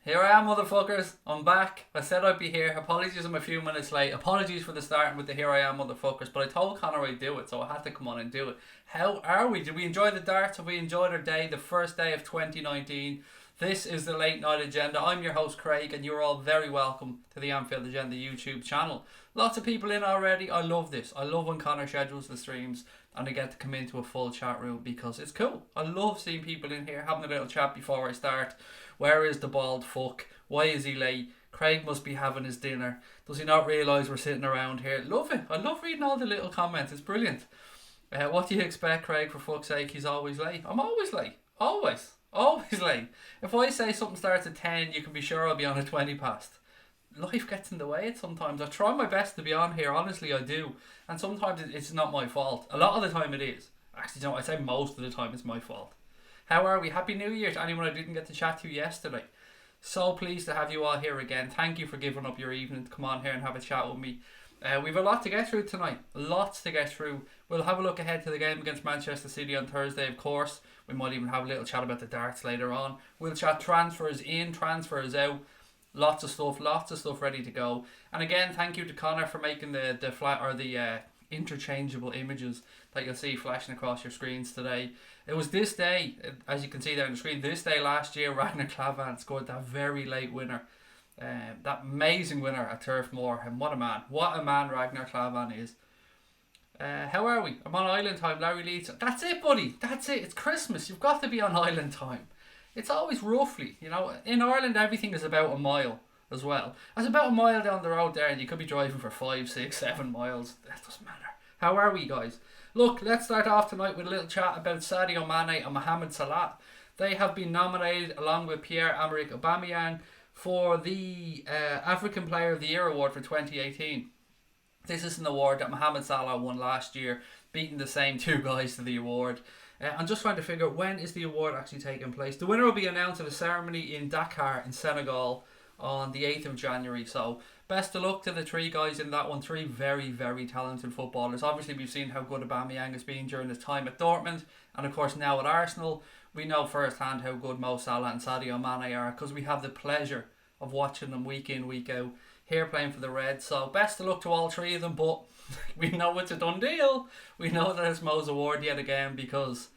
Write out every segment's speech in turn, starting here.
Here I am, motherfuckers. I'm back. I said I'd be here. Apologies, I'm a few minutes late. Apologies for the starting with the here I am, motherfuckers. But I told Connor I'd do it, so I had to come on and do it. How are we? Did we enjoy the darts? Have we enjoyed our day? The first day of 2019. This is the Late Night Agenda. I'm your host, Craig, and you're all very welcome to the Anfield Agenda YouTube channel. Lots of people in already. I love this. I love when Connor schedules the streams and I get to come into a full chat room because it's cool. I love seeing people in here having a little chat before I start. Where is the bald fuck? Why is he late? Craig must be having his dinner. Does he not realise we're sitting around here? Love it. I love reading all the little comments. It's brilliant. What do you expect, Craig? For fuck's sake, he's always late. I'm always late. Always. Always late. If I say something starts at 10, you can be sure I'll be on at 20 past. Life gets in the way sometimes. I try my best to be on here. Honestly, I do. And sometimes it's not my fault. A lot of the time it is. Actually, no, I say most of the time it's my fault. How are we? Happy New Year to anyone I didn't get to chat to yesterday. So pleased to have you all here again. Thank you for giving up your evening to come on here and have a chat with me. We've a lot to get through tonight. Lots to get through. We'll have a look ahead to the game against Manchester City on Thursday, of course. We might even have a little chat about the darts later on. We'll chat transfers in, transfers out. Lots of stuff ready to go. And again, thank you to Connor for making the flat or the interchangeable images that you'll see flashing across your screens today. It was this day, as you can see there on the screen, this day last year, Ragnar Klavan scored that very late winner. That amazing winner at Turf Moor. And what a man. What a man Ragnar Klavan is. How are we? I'm on island time, Larry Leeds. That's it, buddy. That's it. It's Christmas. You've got to be on island time. It's always roughly, you know. In Ireland, everything is about a mile as well. It's about a mile down the road there, and you could be driving for 5, 6, 7 miles. That doesn't matter. How are we, guys? Look, let's start off tonight with a little chat about Sadio Mane and Mohamed Salah. They have been nominated, along with Pierre, Emerick-Aubameyang, for the African Player of the Year award for 2018. This is an award that Mohamed Salah won last year, beating the same two guys to the award. I'm just trying to figure out when is the award actually taking place. The winner will be announced at a ceremony in Dakar in Senegal on the 8th of January. So best of luck to the three guys in that one. Three very, very talented footballers. Obviously, we've seen how good Aubameyang has been during his time at Dortmund. And of course now at Arsenal. We know firsthand how good Mo Salah and Sadio Mane are because we have the pleasure of watching them week in, week out here playing for the Reds. So best of luck to all three of them, but we know it's a done deal. We know that it's Mo's award yet again because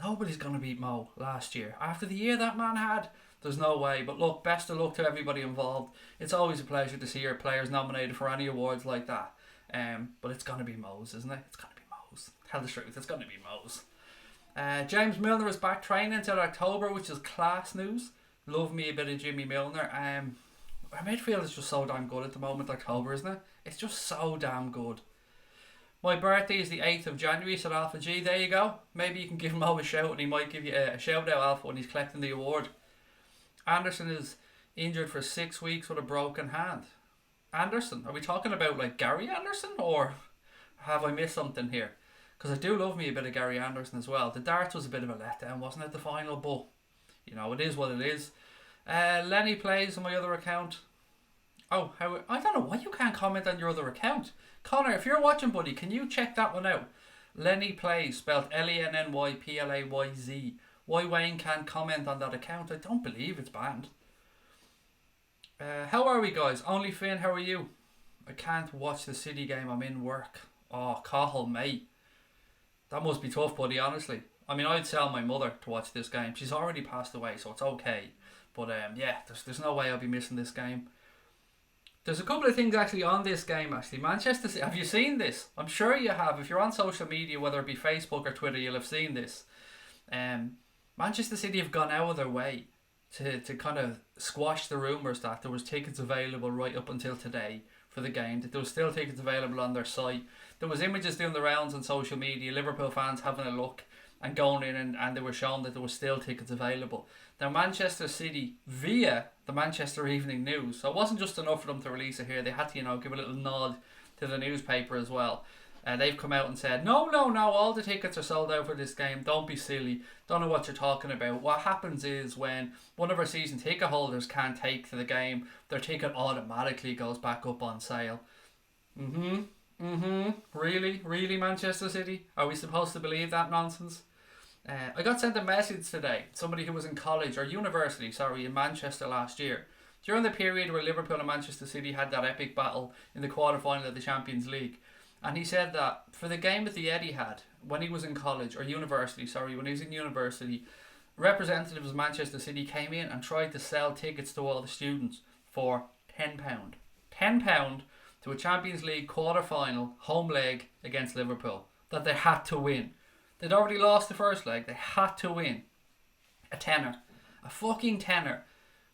nobody's going to beat Mo last year. After the year that man had, there's no way. But look, best of luck to everybody involved. It's always a pleasure to see your players nominated for any awards like that. But it's going to be Mo's, isn't it? It's going to be Mo's. Tell the truth, it's going to be Mo's. James Milner is back training until October, which is class news. Love me a bit of Jimmy Milner. Our midfield is just so damn good at the moment, October, isn't it? It's just so damn good. My birthday is the 8th of January, said Alpha G. There you go. Maybe you can give him all a shout and he might give you a shout out, Alpha, when he's collecting the award. Anderson is injured for 6 weeks with a broken hand. Anderson? Are we talking about like Gary Anderson? Or have I missed something here? Because I do love me a bit of Gary Anderson as well. The darts was a bit of a letdown, wasn't it, the final? But, you know, it is what it is. Lenny plays on my other account. Oh, I don't know why you can't comment on your other account. Connor, if you're watching, buddy, can you check that one out? Lenny Plays, spelled Lennyplayz. Why Wayne can't comment on that account? I don't believe it's banned. How are we, guys? Only Finn, how are you? I can't watch the City game. I'm in work. Oh, Cahill, mate. That must be tough, buddy, honestly. I mean, I'd sell my mother to watch this game. She's already passed away, so it's okay. But yeah, there's no way I'll be missing this game. There's a couple of things actually on this game, actually. Manchester City, have you seen this? I'm sure you have. If you're on social media, whether it be Facebook or Twitter, you'll have seen this. Manchester City have gone out of their way to kind of squash the rumours that there was tickets available right up until today for the game, that there was still tickets available on their site. There was images doing the rounds on social media, Liverpool fans having a look and going in and they were shown that there was still tickets available. Now Manchester City, via the Manchester Evening News, so it wasn't just enough for them to release it here, they had to, you know, give a little nod to the newspaper as well. They've come out and said, no, all the tickets are sold out for this game, don't be silly, don't know what you're talking about. What happens is when one of our season ticket holders can't take to the game, their ticket automatically goes back up on sale. Really Manchester City? Are we supposed to believe that nonsense? I got sent a message today. Somebody who was in college or university, in Manchester last year. During the period where Liverpool and Manchester City had that epic battle in the quarter-final of the Champions League. And he said that for the game at the Etihad, when he was in college, or university, when he was in university, representatives of Manchester City came in and tried to sell tickets to all the students for £10. £10 to a Champions League quarter-final home leg against Liverpool that they had to win. They'd already lost the first leg. They had to win. A tenner. A fucking tenner.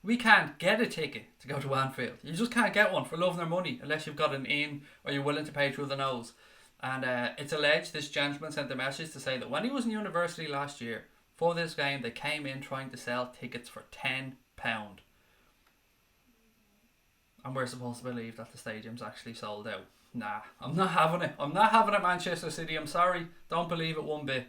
We can't get a ticket to go to Anfield. You just can't get one for love nor money unless you've got an in or you're willing to pay through the nose. And it's alleged this gentleman sent a message to say that when he was in university last year, for this game, they came in trying to sell tickets for £10. And we're supposed to believe that the stadium's actually sold out. Nah, I'm not having it. I'm not having it, Manchester City. I'm sorry. Don't believe it one bit.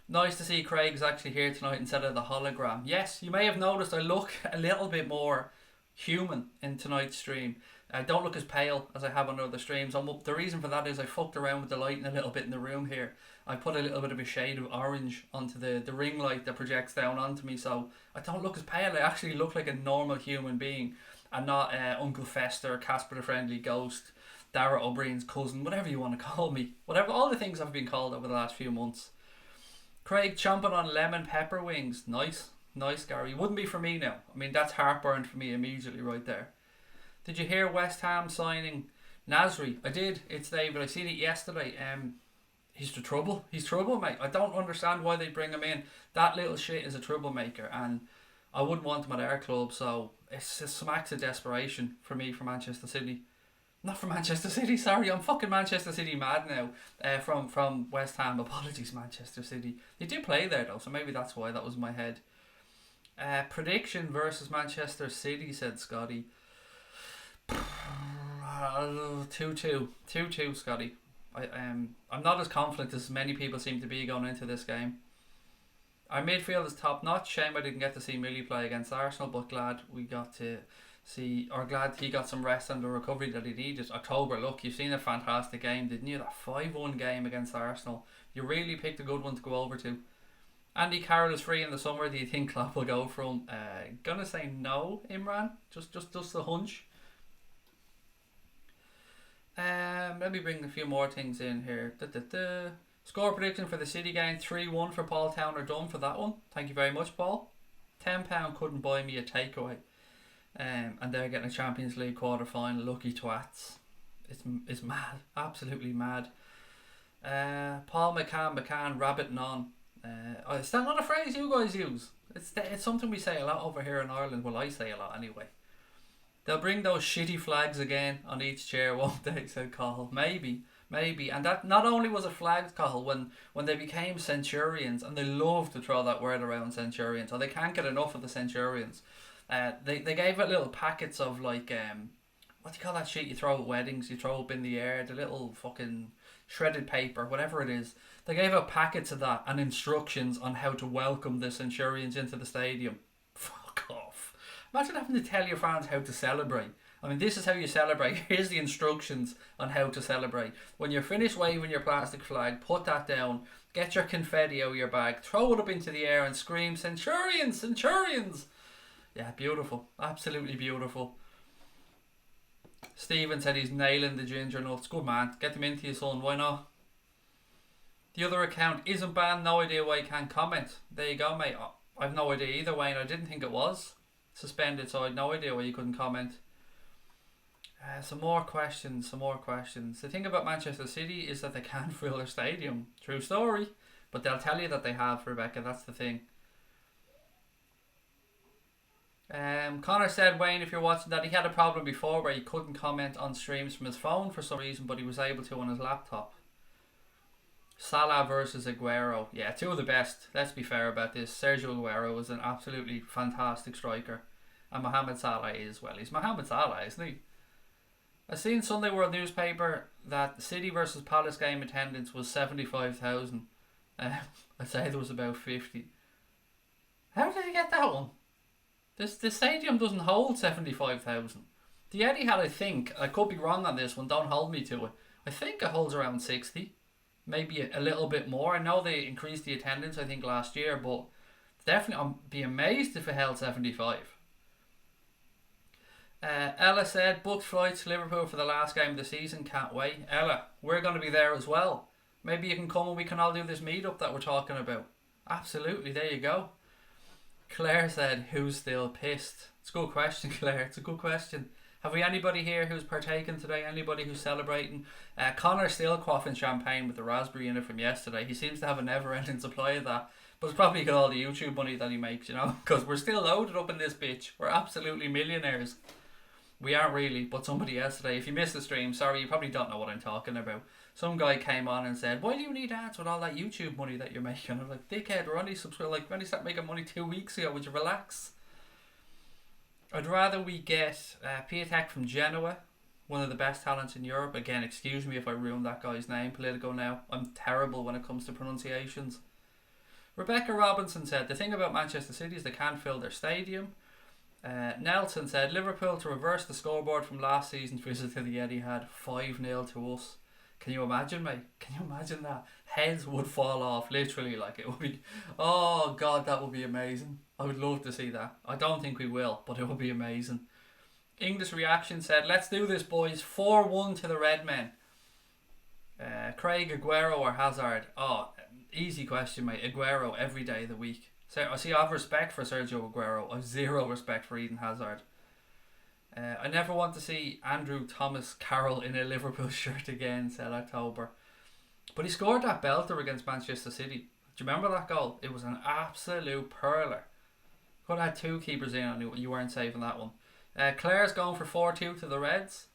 Nice to see Craig's actually here tonight instead of the hologram. Yes, you may have noticed I look a little bit more human in tonight's stream. I don't look as pale as I have on other streams. The reason for that is I fucked around with the lighting a little bit in the room here. I put a little bit of a shade of orange onto the ring light that projects down onto me, so I don't look as pale. I actually look like a normal human being and not Uncle Fester, Casper the Friendly Ghost, Dara O'Brien's cousin, whatever you want to call me. Whatever, all the things I've been called over the last few months. Craig chomping on lemon pepper wings. Nice, Gary. Wouldn't be for me now. I mean, that's heartburn for me immediately right there. Did you hear West Ham signing Nasri? I did. It's David. I seen it yesterday. He's the trouble. He's trouble, mate. I don't understand why they bring him in. That little shit is a troublemaker, and I wouldn't want him at our club. So it smacks of desperation for me for Manchester City. Not from Manchester City, sorry. I'm fucking Manchester City mad now. From West Ham. Apologies, Manchester City. They do play there though, so maybe that's why that was in my head. Prediction versus Manchester City, said Scotty. 2-2. 2-2, Scotty. I'm not as confident as many people seem to be going into this game. Our midfield is top notch. Shame I didn't get to see Millie play against Arsenal, but glad we got to see, or glad he got some rest and the recovery that he needed. October, look, you've seen a fantastic game, didn't you? That 5-1 game against Arsenal. You really picked a good one to go over to. Andy Carroll is free in the summer. Do you think Klopp will go from? Gonna say no, Imran. Just a hunch. Let me bring a few more things in here. Score prediction for the City game: 3-1 for Paul Towner. Done for that one. Thank you very much, Paul. £10 couldn't buy me a takeaway. And they're getting a Champions League quarter final. Lucky twats. It's mad, absolutely mad. Paul McCann, rabbit none. Is that not a phrase you guys use? It's something we say a lot over here in Ireland. Well, I say a lot anyway. They'll bring those shitty flags again on each chair, won't they? Said Cahill. Maybe. And that not only was a flag, Cahill, when they became Centurions, and they love to throw that word around, Centurions, or they can't get enough of the Centurions. They gave it little packets of like what do you call that shit you throw at weddings? You throw up in the air, the little fucking shredded paper, whatever it is. They gave out packets of that and instructions on how to welcome the Centurions into the stadium. Fuck off. Imagine having to tell your fans how to celebrate. I mean, this is how you celebrate. Here's the instructions on how to celebrate. When you're finished waving your plastic flag, put that down, get your confetti out of your bag, throw it up into the air and scream, Centurions, Centurions! Yeah, beautiful. Absolutely beautiful. Stephen said he's nailing the ginger nuts. Good man. Get them into you, son. Why not? The other account isn't banned. No idea why you can't comment. There you go, mate. I've no idea either, Wayne. I didn't think it was suspended, so I had no idea why you couldn't comment. Some more questions. The thing about Manchester City is that they can't fill their stadium. True story. But they'll tell you that they have, Rebecca. That's the thing. Connor said, Wayne, if you're watching that, he had a problem before where he couldn't comment on streams from his phone for some reason, but he was able to on his laptop. Salah versus Aguero. Yeah, two of the best. Let's be fair about this. Sergio Aguero was an absolutely fantastic striker. And Mohamed Salah is, well, he's Mohamed Salah, isn't he? I seen Sunday World newspaper that the City versus Palace game attendance was 75,000. I'd say there was about 50. How did he get that one? The stadium doesn't hold 75,000. The Etihad, I think, I could be wrong on this one, don't hold me to it. I think it holds around 60. maybe a little bit more. I know they increased the attendance, I think, last year, but definitely I'd be amazed if it held 75. Ella said, booked flights to Liverpool for the last game of the season. Can't wait. Ella, we're going to be there as well. Maybe you can come and we can all do this meetup that we're talking about. Absolutely, there you go. Claire said, who's still pissed? It's a good question, Claire. It's a good question. Have we anybody here who's partaking today? Anybody who's celebrating? Connor's still quaffing champagne with the raspberry in it from yesterday. He seems to have a never-ending supply of that. But it's probably got all the YouTube money that he makes, you know? Because we're still loaded up in this bitch. We're absolutely millionaires. We aren't really, but somebody else today. If you missed the stream, sorry, you probably don't know what I'm talking about. Some guy came on and said, why do you need ads with all that YouTube money that you're making? I'm like, dickhead, we're only subscribed. Like, we only started making money 2 weeks ago. Would you relax? I'd rather we get Pierre from Genoa, one of the best talents in Europe. Again, excuse me if I ruined that guy's name, Politico now. I'm terrible when it comes to pronunciations. Rebecca Robinson said, the thing about Manchester City is they can't fill their stadium. Nelson said, Liverpool to reverse the scoreboard from last season's visit to the Etihad, 5-0 to us. Can you imagine, mate? Can you imagine that? Heads would fall off, literally. Like, it would be, oh God, that would be amazing. I would love to see that. I don't think we will, but it would be amazing. English Reaction said, let's do this, boys. 4-1 to the Red Men. Craig, Aguero or Hazard? Oh, easy question, mate. Aguero every day of the week. So I see I have respect for Sergio Aguero. I have zero respect for Eden Hazard. I never want to see Andrew Thomas Carroll in a Liverpool shirt again, said October. But he scored that belter against Manchester City. Do you remember that goal? It was an absolute perler. Could have had 2 keepers in and you weren't saving that one. Claire's going for 4-2 to the Reds.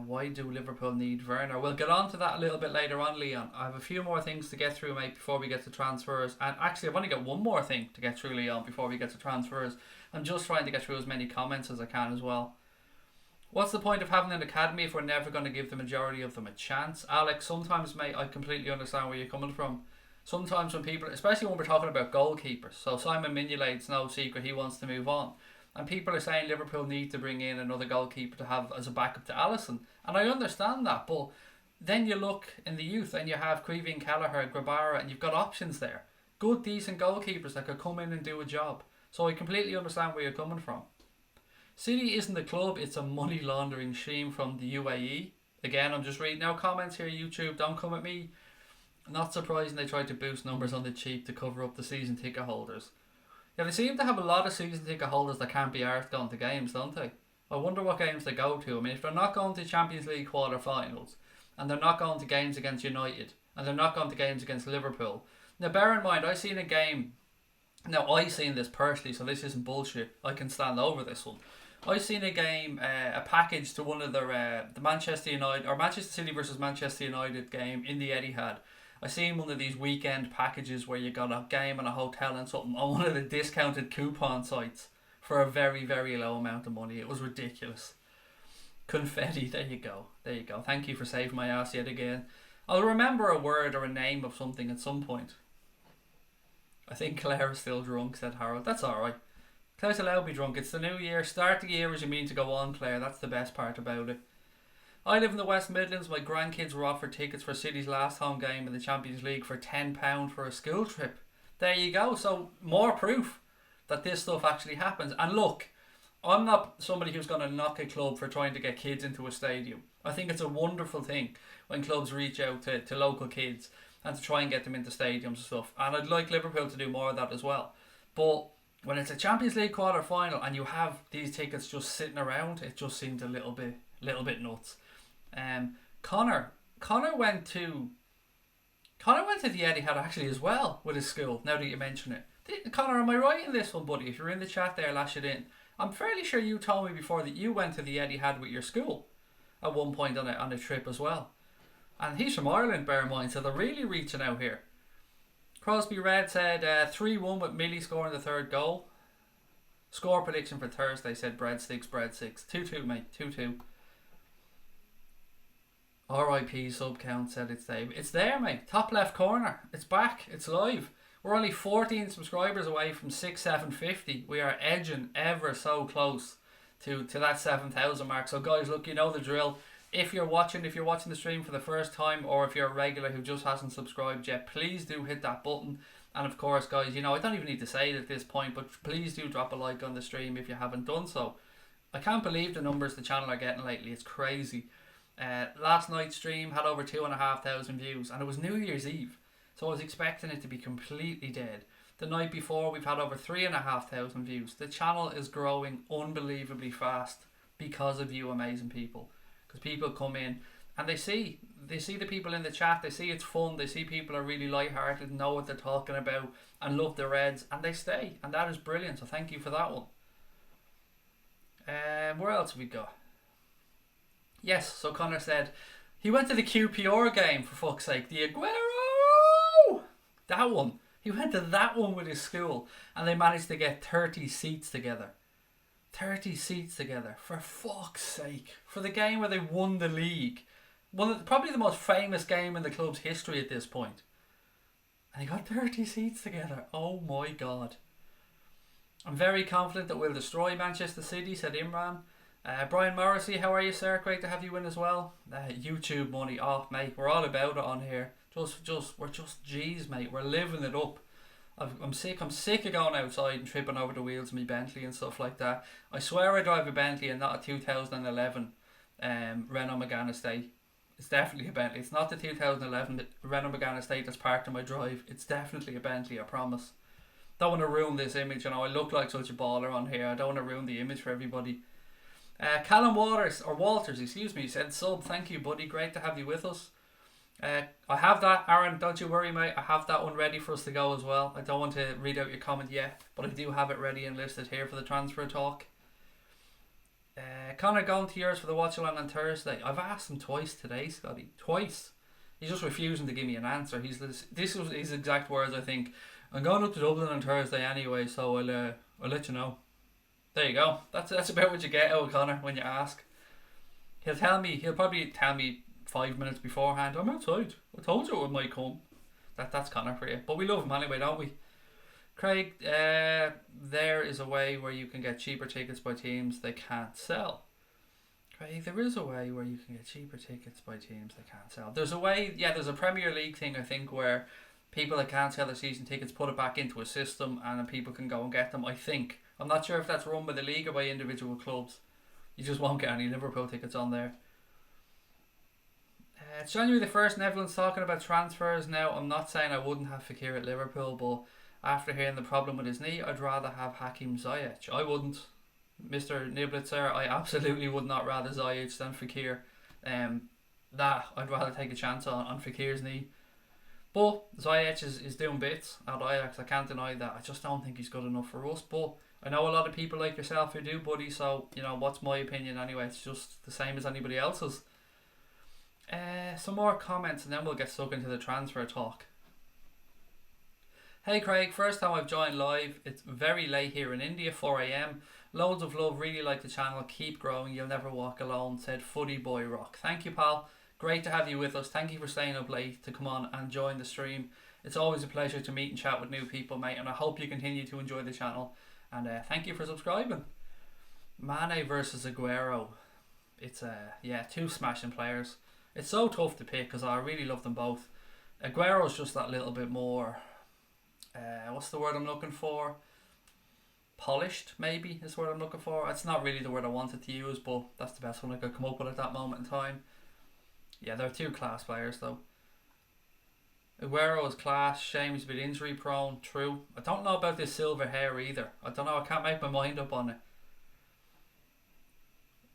Why do Liverpool need Werner? We'll get on to that a little bit later on, Leon. I have a few more things to get through, mate, before we get to transfers. And actually, I've only got one more thing to get through, Leon, before we get to transfers. I'm just trying to get through as many comments as I can as well. What's the point of having an academy if we're never going to give the majority of them a chance? Alex, sometimes, mate, I completely understand where you're coming from. Sometimes when people, especially when we're talking about goalkeepers, so Simon Mignolet, it's no secret he wants to move on. And people are saying Liverpool need to bring in another goalkeeper to have as a backup to Alisson. And I understand that, but then you look in the youth and you have Creevy, Kelleher, Grabara, and you've got options there. Good, decent goalkeepers that could come in and do a job. So I completely understand where you're coming from. City isn't a club, it's a money laundering scheme from the UAE. Again, I'm just reading out comments here, YouTube, don't come at me. Not surprising they tried to boost numbers on the cheap to cover up the season ticket holders. Yeah, they seem to have a lot of season ticket holders that can't be arsed going to games, don't they? I wonder what games they go to. I mean, if they're not going to Champions League quarter-finals, and they're not going to games against United, and they're not going to games against Liverpool. Now, bear in mind, I seen a game. Now, I seen this personally, so this isn't bullshit. I can stand over this one. I seen a game, a package to one of their the Manchester United or Manchester City versus Manchester United game in the Etihad. I seen one of these weekend packages where you got a game and a hotel and something on one of the discounted coupon sites for a very, very low amount of money. It was ridiculous. Confetti, there you go. There you go. Thank you for saving my ass yet again. I'll remember a word or a name of something at some point. I think Claire is still drunk, said Harold. That's alright. Claire's allowed to be drunk. It's the new year. Start the year as you mean to go on, Claire. That's the best part about it. I live in the West Midlands. My grandkids were offered tickets for City's last home game in the Champions League for £10 for a school trip. There you go. So more proof that this stuff actually happens. And look, I'm not somebody who's going to knock a club for trying to get kids into a stadium. I think it's a wonderful thing when clubs reach out to local kids and to try and get them into stadiums and stuff. And I'd like Liverpool to do more of that as well. But when it's a Champions League quarter final and you have these tickets just sitting around, it just seems a little bit nuts. Connor went to the Etihad actually as well with his school. Now that you mention it, Connor, am I right in this one, buddy? If you're in the chat there, lash it in. I'm fairly sure you told me before that you went to the Etihad with your school at one point on a trip as well. And he's from Ireland, bear in mind, so they're really reaching out here. Crosby Red said 3-1 with Millie scoring the third goal. Score prediction for Thursday, said Breadsticks. 2-2, mate. 2-2. RIP sub count, said it's Dave. It's there, mate. Top left corner. It's back. It's live. We're only 14 subscribers away from 750. We are edging ever so close to that 7,000 mark. So guys, look, you know the drill. If you're watching the stream for the first time, or if you're a regular who just hasn't subscribed yet, please do hit that button. And of course, guys, I don't even need to say it at this point, but please do drop a like on the stream if you haven't done so. I can't believe the numbers the channel are getting lately. It's crazy. Last night's stream had over 2,500 views, and it was New Year's Eve, so I was expecting it to be completely dead. The night before, we've had over 3,500 views. The channel is growing unbelievably fast because of you amazing people. Because people come in and they see the people in the chat, they see it's fun, they see people are really light-hearted, know what they're talking about and love the Reds, and they stay, and that is brilliant, so thank you for that one. Where else have we got? Yes, so Connor said he went to the QPR game, for fuck's sake, the Aguero, that one. He went to that one with his school, and they managed to get 30 seats together. 30 seats together, for fuck's sake. For the game where they won the league. Probably the most famous game in the club's history at this point. And they got 30 seats together. Oh my god. I'm very confident that we'll destroy Manchester City, said Imran. Brian Morrissey, how are you, sir? Great to have you in as well. YouTube money. Oh, mate, we're all about it on here. We're just G's, mate. We're living it up. I'm sick of going outside and tripping over the wheels of my Bentley and stuff like that. I swear I drive a Bentley and not a 2011 Renault Megane Estate. It's definitely a Bentley. It's not the 2011 Renault Megane Estate that's parked on my drive. It's definitely a Bentley, I promise. Don't want to ruin this image. I look like such a baller on here. I don't want to ruin the image for everybody. Callum Walters, excuse me, said sub. Thank you, buddy. Great to have you with us. I have that, Aaron, don't you worry, mate. I have that one ready for us to go as well. I don't want to read out your comment yet, but I do have it ready and listed here for the transfer talk. Connor, going to yours for the watch along on Thursday. I've asked him twice today, Scotty. Twice. He's just refusing to give me an answer. This was his exact words, I think. I'm going up to Dublin on Thursday anyway, so I'll let you know. There you go. That's about what you get out of Connor when you ask. He'll probably tell me 5 minutes beforehand, I'm outside. I told you it might come. That's Connor for you. But we love him anyway, don't we? Craig, there is a way where you can get cheaper tickets by teams they can't sell. Craig, there is a way where you can get cheaper tickets by teams they can't sell. There's a way, there's a Premier League thing, I think, where people that can't sell their season tickets put it back into a system and then people can go and get them, I think. I'm not sure if that's run by the league or by individual clubs. You just won't get any Liverpool tickets on there. It's January the 1st and everyone's talking about transfers now. I'm not saying I wouldn't have Fekir at Liverpool, but after hearing the problem with his knee, I'd rather have Hakim Ziyech. I wouldn't. Mr. Niblitzer, I absolutely would not rather Ziyech than Fekir. I'd rather take a chance on Fekir's knee. But Ziyech is doing bits at Ajax, I can't deny that. I just don't think he's good enough for us, but I know a lot of people like yourself who do, buddy, so, what's my opinion anyway? It's just the same as anybody else's. Some more comments and then we'll get stuck into the transfer talk. Hey Craig, first time I've joined live. It's very late here in India, 4 AM. Loads of love, really like the channel. Keep growing, you'll never walk alone, said Footy Boy Rock. Thank you, pal. Great to have you with us. Thank you for staying up late to come on and join the stream. It's always a pleasure to meet and chat with new people, mate, and I hope you continue to enjoy the channel. And thank you for subscribing. Mane versus Aguero. It's two smashing players. It's so tough to pick because I really love them both. Aguero's just that little bit more, what's the word I'm looking for? Polished, maybe, is the word I'm looking for. It's not really the word I wanted to use, but that's the best one I could come up with at that moment in time. Yeah, they're two class players though. Aguero is class, shame he's a bit injury prone, true. I don't know about this silver hair either. I don't know, I can't make my mind up on it.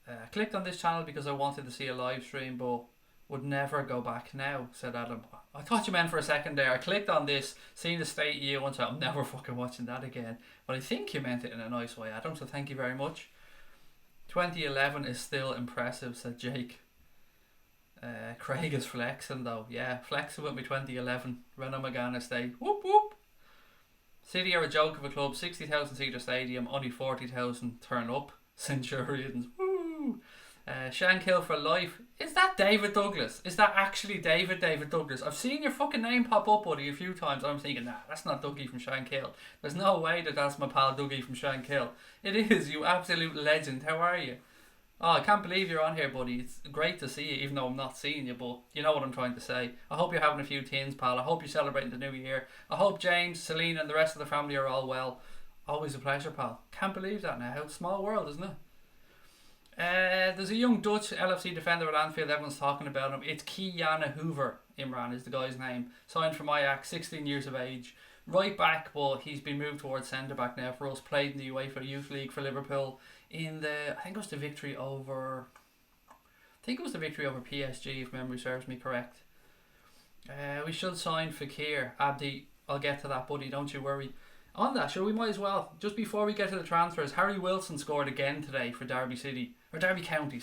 I clicked on this channel because I wanted to see a live stream, but would never go back now, said Adam. I thought you meant for a second there. I clicked on this, seen the state of you, and said I'm never fucking watching that again. But I think you meant it in a nice way, Adam, so thank you very much. 2011 is still impressive, said Jake. Craig is flexing though. Yeah, flexing with me 2011 Renault Megane Estate. Whoop whoop. City are a joke of a club. 60,000 seater stadium, only 40,000 turn up. Centurions. Woo. Shankill for life. Is that David Douglas? Is that actually David Douglas? I've seen your fucking name pop up, buddy, a few times. I'm thinking, nah, that's not Dougie from Shankill. There's no way that's my pal Dougie from Shankill. It is, you absolute legend. How are you? Oh, I can't believe you're on here, buddy. It's great to see you, even though I'm not seeing you, but you know what I'm trying to say. I hope you're having a few tins, pal. I hope you're celebrating the new year. I hope James, Celine, and the rest of the family are all well. Always a pleasure, pal. Can't believe that now. Small world, isn't it? There's a young Dutch LFC defender at Anfield. Everyone's talking about him. It's Kiana Hoover. Imran is the guy's name. Signed from Ajax, 16 years of age. Right back, but he's been moved towards centre back now for us. Played in the UEFA Youth League for Liverpool in I think it was the victory over PSG, if memory serves me correct. We should sign Fekir. Abdi, I'll get to that, buddy. Don't you worry. On that, sure, we might as well. Just before we get to the transfers, Harry Wilson scored again today for Derby County,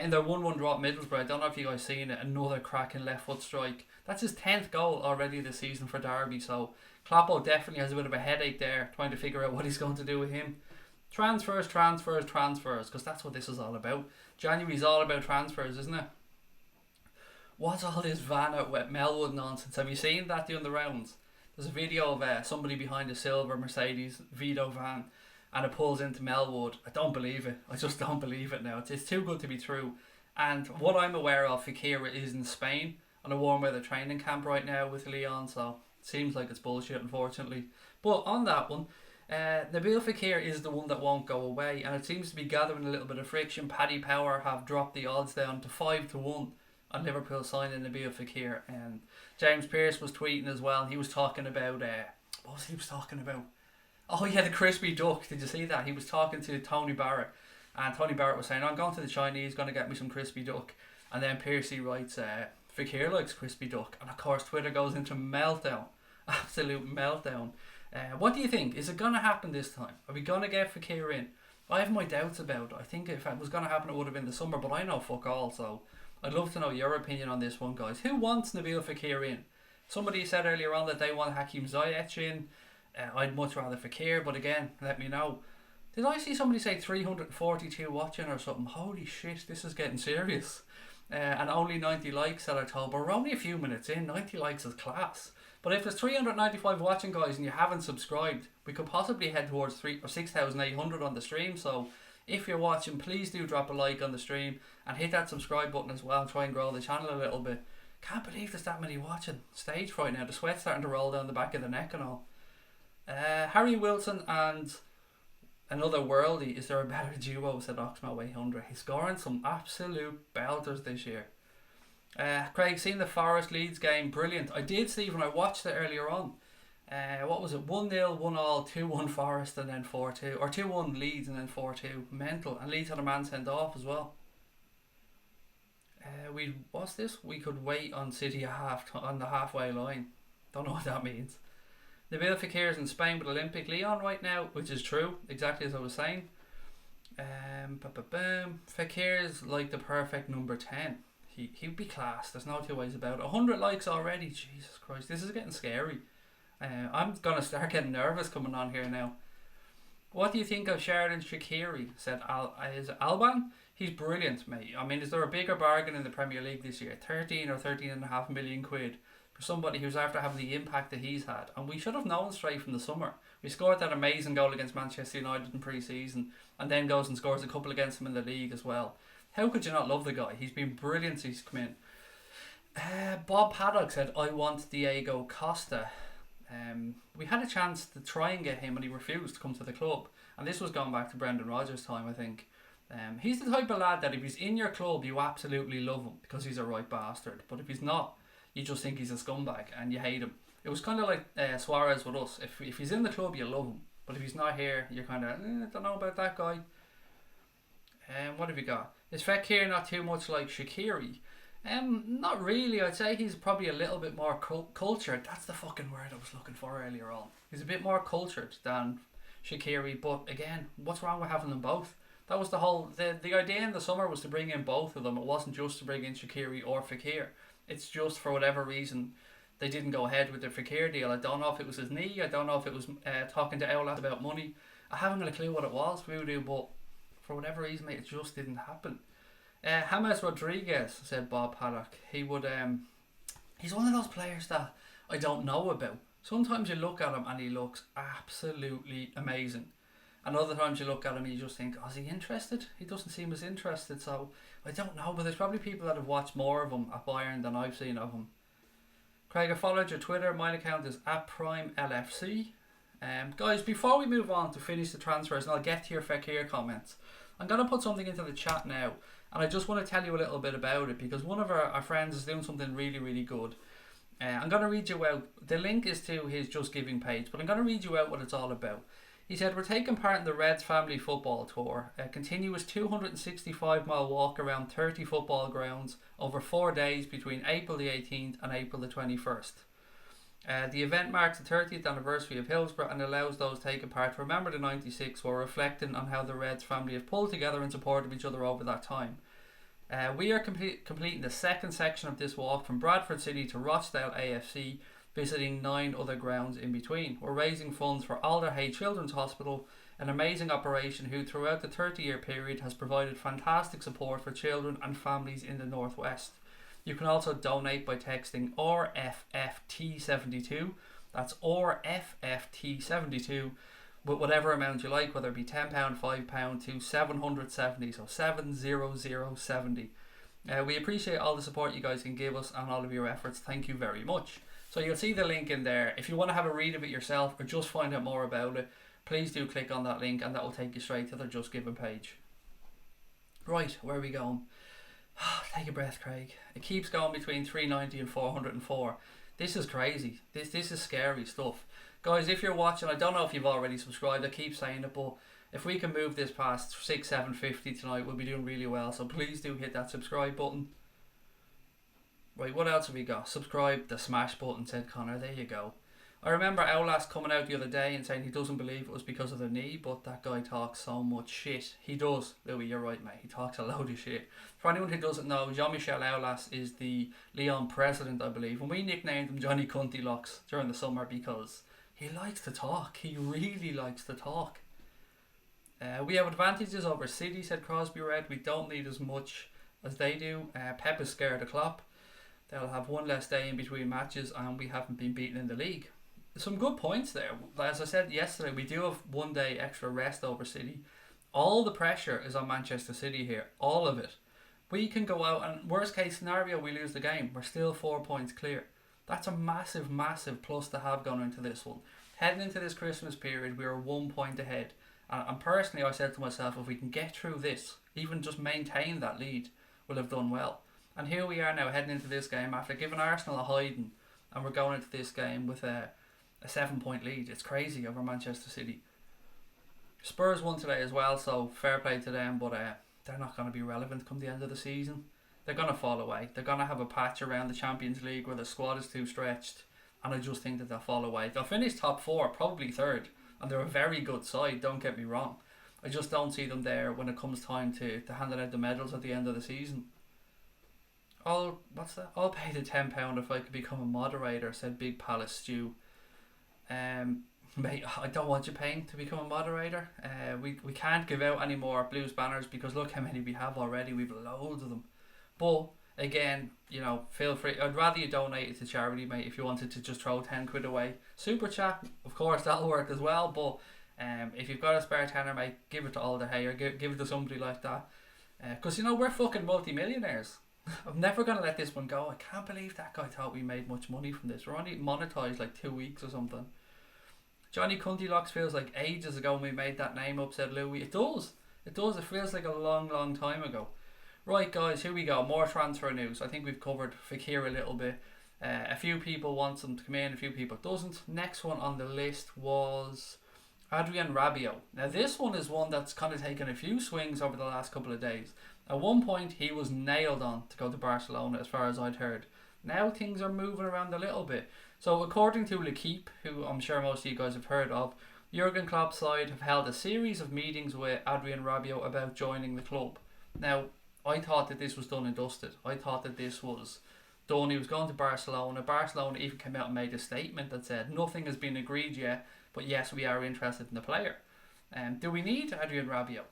in their 1-1 draw at Middlesbrough. I don't know if you guys seen it. Another cracking left foot strike. That's his 10th goal already this season for Derby, so Kloppo definitely has a bit of a headache there, trying to figure out what he's going to do with him. Transfers, because that's what this is all about. January's all about transfers, isn't it? What's all this Van at Melwood nonsense? Have you seen that doing the rounds? There's a video of somebody behind a silver Mercedes Vito van, and it pulls into Melwood. I don't believe it. I just don't believe it now. It's too good to be true. And what I'm aware of, Fekir is in Spain on a warm weather training camp right now with Leon, so it seems like it's bullshit, unfortunately. But on that one, Nabil Fekir is the one that won't go away, and it seems to be gathering a little bit of friction. Paddy Power have dropped the odds down to 5-1 on Liverpool signing Nabil Fekir, and James Pierce was tweeting as well, and he was talking about what was he talking about? Oh yeah, the crispy duck. Did you see that? He was talking to Tony Barrett, and Tony Barrett was saying, I'm going to the Chinese, going to get me some crispy duck. And then Piercey writes, Fekir likes crispy duck, and of course Twitter goes into meltdown, absolute meltdown. What do you think? Is it going to happen this time? Are we going to get Fekir in? I have my doubts about it. I think if it was going to happen, it would have been the summer, but I know fuck all, so I'd love to know your opinion on this one, guys. Who wants Nabil Fekir in? Somebody said earlier on that they want Hakim Ziyech in. I'd much rather Fekir, but again, let me know. Did I see somebody say 342 watching or something? Holy shit, this is getting serious. And only 90 likes that I told, but we're only a few minutes in. 90 likes is class. But if there's 395 watching, guys, and you haven't subscribed, we could possibly head towards 6,800 on the stream. So if you're watching, please do drop a like on the stream and hit that subscribe button as well and try and grow the channel a little bit. Can't believe there's that many watching. Stage fright now. The sweat's starting to roll down the back of the neck and all. Harry Wilson and another worldie. Is there a better duo? Said Oxmo 800. He's scoring some absolute belters this year. Craig, seen the Forest Leeds game? Brilliant. I did, Stephen. I watched it earlier on. What was it? 1-0, 1-1, 2-1 Forest and then 4-2. Or 2-1 Leeds and then 4-2. Mental. And Leeds had a man sent off as well. What's this? We could wait on City on the halfway line. Don't know what that means. Nabil Fekir is in Spain with Olympic Lyon right now, which is true, exactly as I was saying. Fekir is like the perfect number 10. He'd be class. There's no two ways about it. 100 likes already. Jesus Christ, this is getting scary. I'm gonna start getting nervous coming on here now. What do you think of Sheridan Shaqiri? Said is it Alban? He's brilliant, mate. I mean, is there a bigger bargain in the Premier League this year? 13 or 13.5 million quid for somebody who's after having the impact that he's had. And we should have known straight from the summer. We scored that amazing goal against Manchester United in pre-season, and then goes and scores a couple against them in the league as well. How could you not love the guy? He's been brilliant since he's come in. Bob Paddock said, I want Diego Costa. We had a chance to try and get him and he refused to come to the club. And this was going back to Brendan Rodgers' time, I think. He's the type of lad that if he's in your club, you absolutely love him because he's a right bastard. But if he's not, you just think he's a scumbag and you hate him. It was kind of like Suarez with us. If he's in the club, you love him. But if he's not here, you're kind of, I don't know about that guy. What have you got? Is Fekir not too much like Shaqiri? Not really. I'd say he's probably a little bit more cultured. That's the fucking word I was looking for earlier on. He's a bit more cultured than Shaqiri. But again, what's wrong with having them both? That was the whole... The idea in the summer was to bring in both of them. It wasn't just to bring in Shaqiri or Fekir. It's just for whatever reason they didn't go ahead with the Fekir deal. I don't know if it was his knee. I don't know if it was talking to Owlat about money. I haven't got a clue what it was, Voodoo, but for whatever reason, mate, it just didn't happen. James Rodriguez, said Bob Paddock. He would... he's one of those players that I don't know about. Sometimes you look at him and he looks absolutely amazing. And other times you look at him and you just think, oh, is he interested? He doesn't seem as interested. So I don't know, but there's probably people that have watched more of him at Bayern than I've seen of him. Craig, I followed your Twitter. My account is @PrimeLFC. Guys, before we move on to finish the transfers, and I'll get to your Fekir comments, I'm going to put something into the chat now, and I just want to tell you a little bit about it, because one of our friends is doing something really, really good. I'm going to read you out. The link is to his Just Giving page, but I'm going to read you out what it's all about. He said, we're taking part in the Reds Family Football Tour, a continuous 265-mile walk around 30 football grounds over 4 days between April the 18th and April the 21st. The event marks the 30th anniversary of Hillsborough and allows those taking part to remember the 96 while reflecting on how the Reds family have pulled together and supported each other over that time. We are completing the second section of this walk from Bradford City to Rochdale AFC, visiting 9 other grounds in between. We're raising funds for Alder Hay Children's Hospital, an amazing operation who throughout the 30-year period has provided fantastic support for children and families in the Northwest. You can also donate by texting RFFT72, that's RFFT72, with whatever amount you like, whether it be £10, £5 to 770, so 70070. We appreciate all the support you guys can give us and all of your efforts. Thank you very much. So you'll see the link in there. If you want to have a read of it yourself or just find out more about it, please do click on that link and that will take you straight to the Just Giving page. Right, where are we going? Take a breath, Craig. It keeps going between 390 and 404. This is crazy. This is scary stuff. Guys, if you're watching, I don't know if you've already subscribed. I keep saying it, but if we can move this past 750 tonight, we'll be doing really well. So please do hit that subscribe button. Right, what else have we got? Subscribe, the smash button, said Connor. There you go. I remember Outlast coming out the other day and saying he doesn't believe it was because of the knee, but that guy talks so much shit. He does, Louis, you're right, mate. He talks a load of shit. For anyone who doesn't know, Jean-Michel Outlast is the Lyon president, I believe, and we nicknamed him Johnny Cunty Locks during the summer because he likes to talk. He really likes to talk. We have advantages over City, said Crosby Red. We don't need as much as they do. Pep is scared of Klopp. They'll have one less day in between matches and we haven't been beaten in the league. Some good points there. As I said yesterday, we do have 1 day extra rest over City. All the pressure is on Manchester City here. All of it. We can go out and worst case scenario, we lose the game. We're still 4 points clear. That's a massive, massive plus to have going into this one. Heading into this Christmas period, we are 1 point ahead. And personally, I said to myself, if we can get through this, even just maintain that lead, we'll have done well. And here we are now heading into this game after giving Arsenal a hiding, and we're going into this game with a 7-point lead. It's crazy over Manchester City. Spurs won today as well, so fair play to them, but they're not going to be relevant come the end of the season. They're going to fall away. They're going to have a patch around the Champions League where the squad is too stretched, and I just think that they'll fall away. They'll finish top 4, probably 3rd, and they're a very good side, don't get me wrong. I just don't see them there when it comes time to handing out the medals at the end of the season. I'll pay the £10 if I could become a moderator, said Big Palace Stew. Mate, I don't want you paying to become a moderator. We can't give out any more Blues banners because look how many we have already. We've loads of them. But again, you know, feel free. I'd rather you donate it to charity, mate, if you wanted to just throw 10 quid away. Super chat, of course, that'll work as well. But if you've got a spare tenner, mate, give it to Alder Hay or give it to somebody like that. Because, you know, we're fucking multi-millionaires. I'm never going to let this one go. I can't believe that guy thought we made much money from this. We're only monetized like 2 weeks or something. Johnny Cunty Locks feels like ages ago when we made that name up, said Louis. It does. It does. It feels like a long, long time ago. Right, guys, here we go. More transfer news. I think we've covered Fekir a little bit. A few people want them to come in, a few people doesn't. Next one on the list was Adrien Rabiot. Now, this one is one that's kind of taken a few swings over the last couple of days. At one point, he was nailed on to go to Barcelona, as far as I'd heard. Now things are moving around a little bit. So according to L'Equipe, who I'm sure most of you guys have heard of, Jurgen Klopp's side have held a series of meetings with Adrien Rabiot about joining the club. Now, I thought that this was done and dusted. I thought that this was done. He was going to Barcelona. Barcelona even came out and made a statement that said nothing has been agreed yet, but yes, we are interested in the player. Do we need Adrien Rabiot?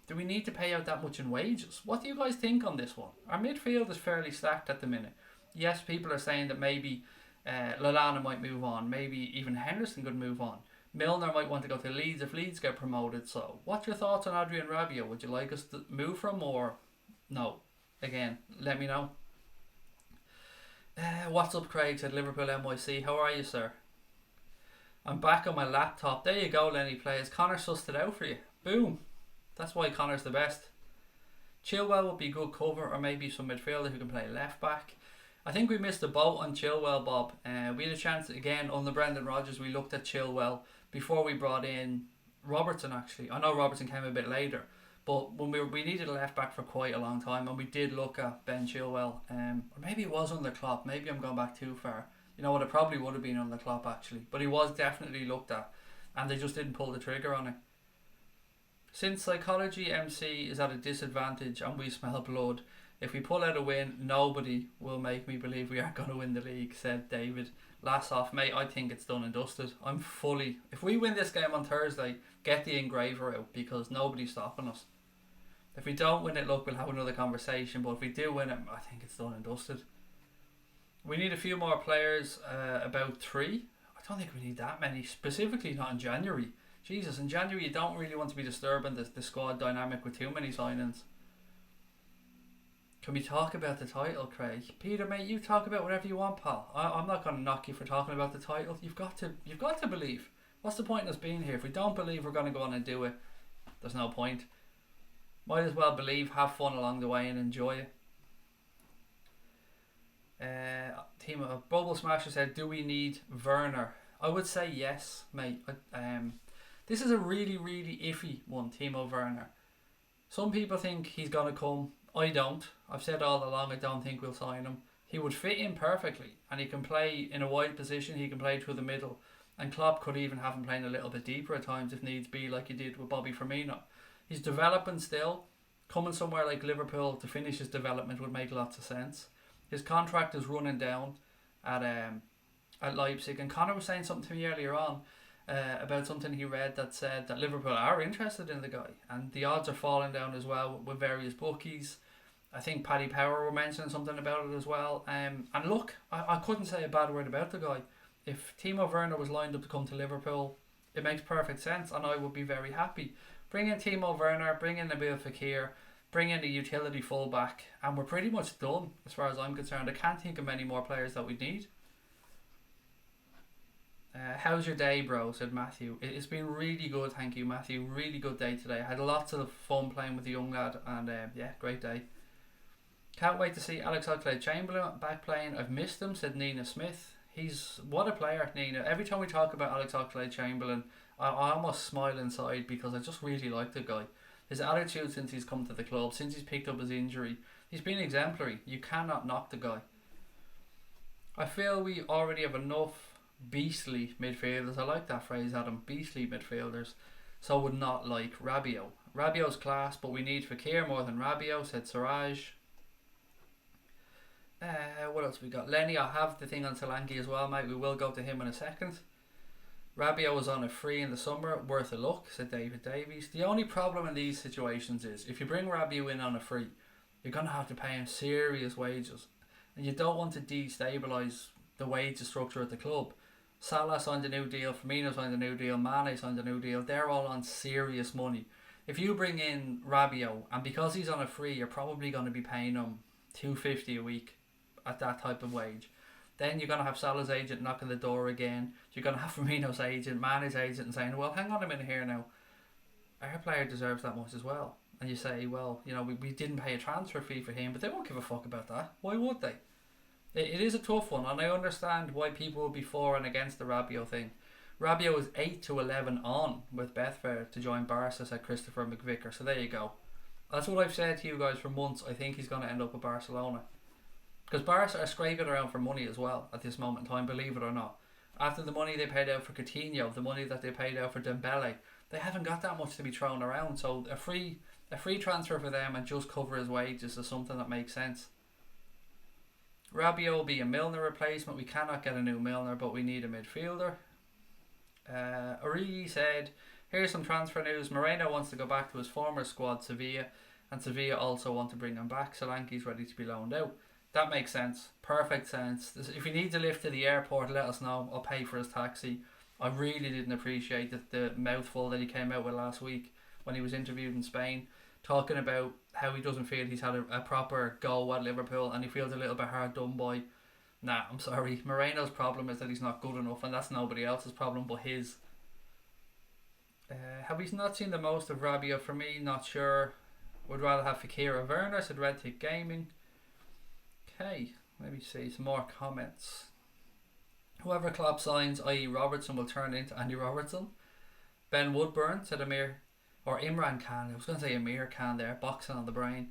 Do we need to pay out that much in wages? What do you guys think on this one? Our midfield is fairly stacked at the minute. Yes, people are saying that maybe Lallana might move on. Maybe even Henderson could move on. Milner might want to go to Leeds if Leeds get promoted. So, what's your thoughts on Adrian Rabiot? Would you like us to move from or no? Again, let me know. What's up, Craig? Said Liverpool NYC. How are you, sir? I'm back on my laptop. There you go, Lenny Plays. Connor sussed it out for you. Boom. That's why Connor's the best. Chilwell would be good cover, or maybe some midfielder who can play left back. I think we missed the boat on Chilwell, Bob. We had a chance again on the Brendan Rodgers. We looked at Chilwell before we brought in Robertson. Actually, I know Robertson came a bit later, but when we needed a left back for quite a long time, and we did look at Ben Chilwell. Or maybe it was under Klopp. Maybe I'm going back too far. You know what? It probably would have been under Klopp actually, but he was definitely looked at, and they just didn't pull the trigger on it. Since Psychology MC is at a disadvantage and we smell blood, if we pull out a win, nobody will make me believe we aren't going to win the league, said David. Last off, mate, I think it's done and dusted. If we win this game on Thursday, get the engraver out because nobody's stopping us. If we don't win it, look, we'll have another conversation, but if we do win it, I think it's done and dusted. We need a few more players, about 3. I don't think we need that many, specifically not in January. Jesus, in January you don't really want to be disturbing the squad dynamic with too many signings. Can we talk about the title, Craig? Peter, mate, you talk about whatever you want, pal. I'm not going to knock you for talking about the title. You've got to believe. What's the point in us being here? If we don't believe we're going to go on and do it, there's no point. Might as well believe, have fun along the way and enjoy it. Timo Bubble Smasher said, do we need Werner? I would say yes, mate. This is a really, really iffy one, Timo Werner. Some people think he's going to come. I don't. I've said all along I don't think we'll sign him. He would fit in perfectly, and he can play in a wide position. He can play through the middle, and Klopp could even have him playing a little bit deeper at times if needs be, like he did with Bobby Firmino. He's developing still. Coming somewhere like Liverpool to finish his development would make lots of sense. His contract is running down at Leipzig, and Connor was saying something to me earlier on about something he read that said that Liverpool are interested in the guy, and the odds are falling down as well with various bookies. I think Paddy Power were mentioning something about it as well. And look, I couldn't say a bad word about the guy. If Timo Werner was lined up to come to Liverpool, it makes perfect sense, and I would be very happy. Bring in Timo Werner, bring in Nabil Fekir, bring in a utility fullback, and we're pretty much done as far as I'm concerned. I can't think of many more players that we need. How's your day, bro? Said Matthew. It's been really good, thank you, Matthew. Really good day today. I had lots of fun playing with the young lad, and yeah, great day. Can't wait to see Alex Oxlade-Chamberlain back playing. I've missed him, said Nina Smith. What a player, Nina. Every time we talk about Alex Oxlade-Chamberlain, I almost smile inside because I just really like the guy. His attitude since he's come to the club, since he's picked up his injury, he's been exemplary. You cannot knock the guy. I feel we already have enough beastly midfielders. I like that phrase, Adam. Beastly midfielders. So would not like Rabiot. Rabiot's class, but we need Fekir more than Rabiot, said Siraj. What else we got? Lenny, I have the thing on Solanke as well, mate. We will go to him in a second. Rabiot was on a free in the summer, worth a look, said David Davies. The only problem in these situations is if you bring Rabiot in on a free, you're going to have to pay him serious wages, and you don't want to destabilise the wage structure at the club. Salah signed a new deal, Firmino signed a new deal, Mane signed a new deal. They're all on serious money. If you bring in Rabiot, and because he's on a free, you're probably going to be paying him $250 a week at that type of wage. Then you're going to have Salah's agent knocking the door again. You're going to have Firmino's agent, Mane's agent, and saying, well, hang on a minute here now. Our player deserves that much as well. And you say, well, you know, we didn't pay a transfer fee for him, but they won't give a fuck about that. Why would they? It is a tough one, and I understand why people will be for and against the Rabiot thing. Rabiot is 8-11 on with Betfair to join Barca, said Christopher McVicker. So there you go. That's what I've said to you guys for months. I think he's going to end up at Barcelona. Because Barca are scraping around for money as well at this moment in time, believe it or not. After the money they paid out for Coutinho, the money that they paid out for Dembele, they haven't got that much to be thrown around. So a free transfer for them and just cover his wages is something that makes sense. Rabiot will be a Milner replacement. We cannot get a new Milner, but we need a midfielder. Origi said, here's some transfer news. Moreno wants to go back to his former squad, Sevilla, and Sevilla also want to bring him back. Solanke's ready to be loaned out. That makes sense. Perfect sense. If he needs a lift to the airport, let us know. I'll pay for his taxi. I really didn't appreciate the mouthful that he came out with last week when he was interviewed in Spain, talking about how he doesn't feel he's had a proper go at Liverpool and he feels a little bit hard done by. Nah, I'm sorry. Moreno's problem is that he's not good enough, and that's nobody else's problem but his. Have we not seen the most of Rabiot? For me, not sure. Would rather have Fekir or Werner, said Red Tick Gaming. Okay, let me see some more comments. Whoever Klopp signs, i.e. Robertson, will turn into Andy Robertson. Ben Woodburn said Imran Khan. I was going to say Amir Khan there, boxing on the brain.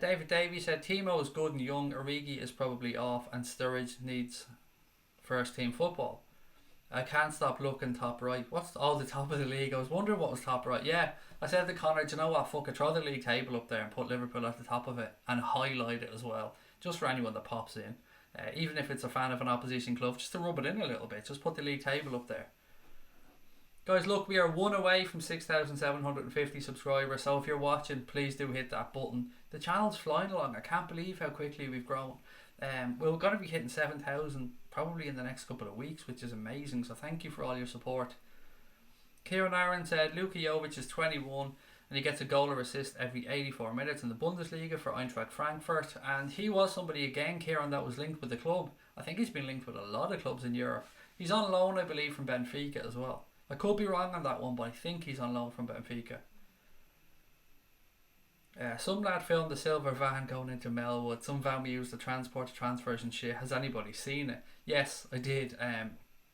David Davies said Timo is good and young. Origi is probably off, and Sturridge needs first team football. I can't stop looking top right. What's all the top of the league? I was wondering what was top right. Yeah, I said to Connor, do you know what? Fuck it, throw the league table up there and put Liverpool at the top of it and highlight it as well, just for anyone that pops in. Even if it's a fan of an opposition club, just to rub it in a little bit. Just put the league table up there. Guys, look, we are one away from 6,750 subscribers, so if you're watching, please do hit that button. The channel's flying along. I can't believe how quickly we've grown. We're going to be hitting 7,000 probably in the next couple of weeks, which is amazing, so thank you for all your support. Kieran Aaron said Luka Jovic is 21 and he gets a goal or assist every 84 minutes in the Bundesliga for Eintracht Frankfurt, and he was somebody again, Kieran, that was linked with the club. I think he's been linked with a lot of clubs in Europe. He's on loan, I believe, from Benfica as well. I could be wrong on that one, but I think he's on loan from Benfica. Some lad filmed the silver van going into Melwood. Some van we used to transport to transfers and shit. Has anybody seen it? Yes, I did.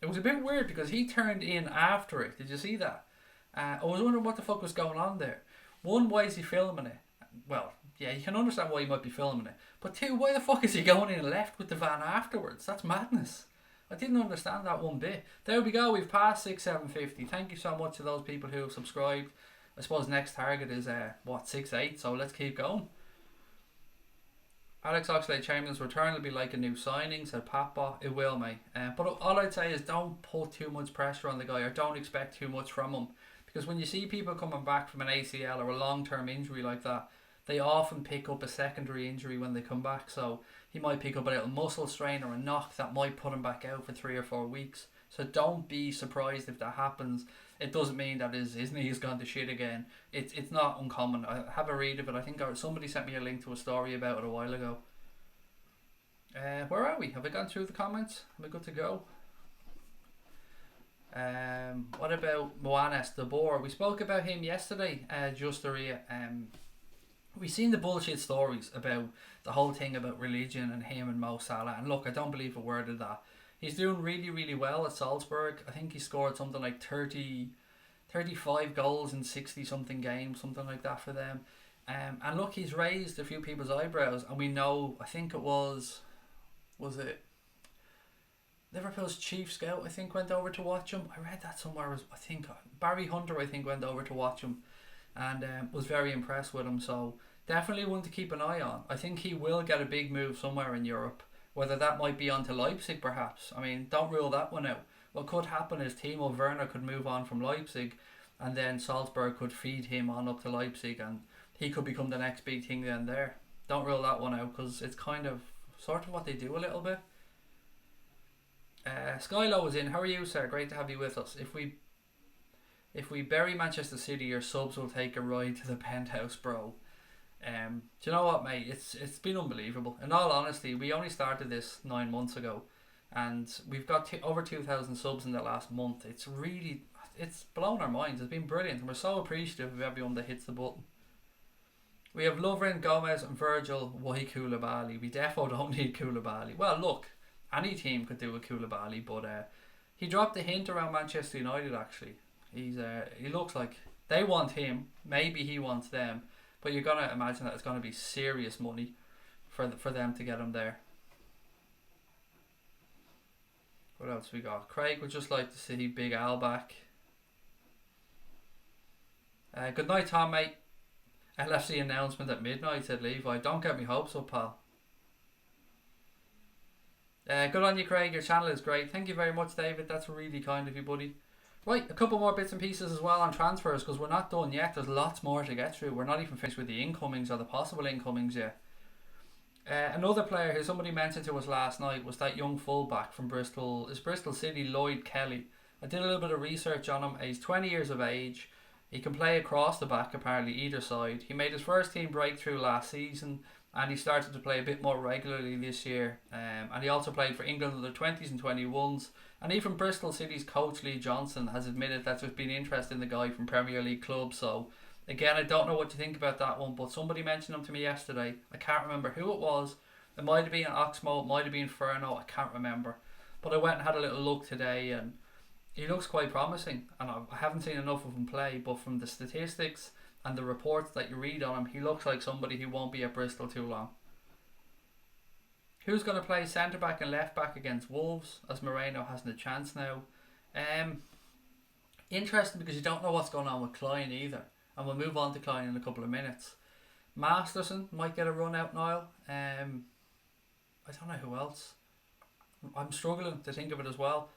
It was a bit weird because he turned in after it. Did you see that? I was wondering what the fuck was going on there. One, why is he filming it? Well, yeah, you can understand why he might be filming it. But two, why the fuck is he going in left with the van afterwards? That's madness. I didn't understand that one bit. There we go. We've passed 6,750. Thank you so much to those people who have subscribed. I suppose next target is 6,800. So let's keep going. Alex Oxlade-Chamberlain's return will be like a new signing, said Patbot. It will, mate. But all I'd say is don't put too much pressure on the guy, or don't expect too much from him. Because when you see people coming back from an ACL or a long-term injury like that, they often pick up a secondary injury when they come back. So he might pick up a little muscle strain or a knock that might put him back out for 3 or 4 weeks. So don't be surprised if that happens. It doesn't mean that his knee has gone to shit again. It's not uncommon. I have a read of it. I think somebody sent me a link to a story about it a while ago. Where are we? Have I gone through the comments? Am I good to go? What about Moanes de Boer? We spoke about him yesterday, Justeria. We've seen the bullshit stories about the whole thing about religion and him and Mo Salah. And look, I don't believe a word of that. He's doing really, really well at Salzburg. I think he scored something like 35 goals in 60-something games, something like that for them. And look, he's raised a few people's eyebrows. And we know, I think it was it Liverpool's chief scout, I think, went over to watch him. I read that somewhere. I think Barry Hunter, I think, went over to watch him and was very impressed with him. So definitely one to keep an eye on. I think he will get a big move somewhere in Europe. Whether that might be onto Leipzig, perhaps. I mean, don't rule that one out. What could happen is Timo Werner could move on from Leipzig, and then Salzburg could feed him on up to Leipzig, and he could become the next big thing then there. Don't rule that one out, because it's kind of sort of what they do a little bit. Skylo is in. How are you, sir? Great to have you with us. If we bury Manchester City, your subs will take a ride to the penthouse, bro. Do you know what, mate? It's been unbelievable. In all honesty, we only started this 9 months ago, and we've got over 2,000 subs in the last month. It's blown our minds. It's been brilliant, and we're so appreciative of everyone that hits the button. We have Lovren, Gomez, and Virgil. Why Koulibaly? We defo don't need Koulibaly. Well, look, any team could do a Koulibaly, but he dropped a hint around Manchester United. Actually, he looks like they want him. Maybe he wants them. But you're going to imagine that it's going to be serious money for them to get him there. What else we got? Craig would just like to see Big Al back. Good night, Tom, mate. LFC announcement at midnight, said Levi. Don't get me hopes up, pal. Good on you, Craig. Your channel is great. Thank you very much, David. That's really kind of you, buddy. Right, a couple more bits and pieces as well on transfers, because we're not done yet. There's lots more to get through. We're not even finished with the incomings or the possible incomings yet. Another player who somebody mentioned to us last night was that young fullback from Bristol. Is Bristol City, Lloyd Kelly. I did a little bit of research on him. He's 20 years of age. He can play across the back, apparently, either side. He made his first team breakthrough last season, and he started to play a bit more regularly this year. And he also played for England under 20s and 21s. And even Bristol City's coach Lee Johnson has admitted that there's been interest in the guy from Premier League clubs. So again, I don't know what to think about that one, but somebody mentioned him to me yesterday. I can't remember who it was. It might have been Oxmo, it might have been Ferno, I can't remember. But I went and had a little look today, and he looks quite promising. And I haven't seen enough of him play, but from the statistics and the reports that you read on him, he looks like somebody who won't be at Bristol too long. Who's going to play centre back and left back against Wolves, as Moreno hasn't a chance now? Interesting, because you don't know what's going on with Klein either. And we'll move on to Klein in a couple of minutes. Masterson might get a run out now. I don't know who else. I'm struggling to think of it as well.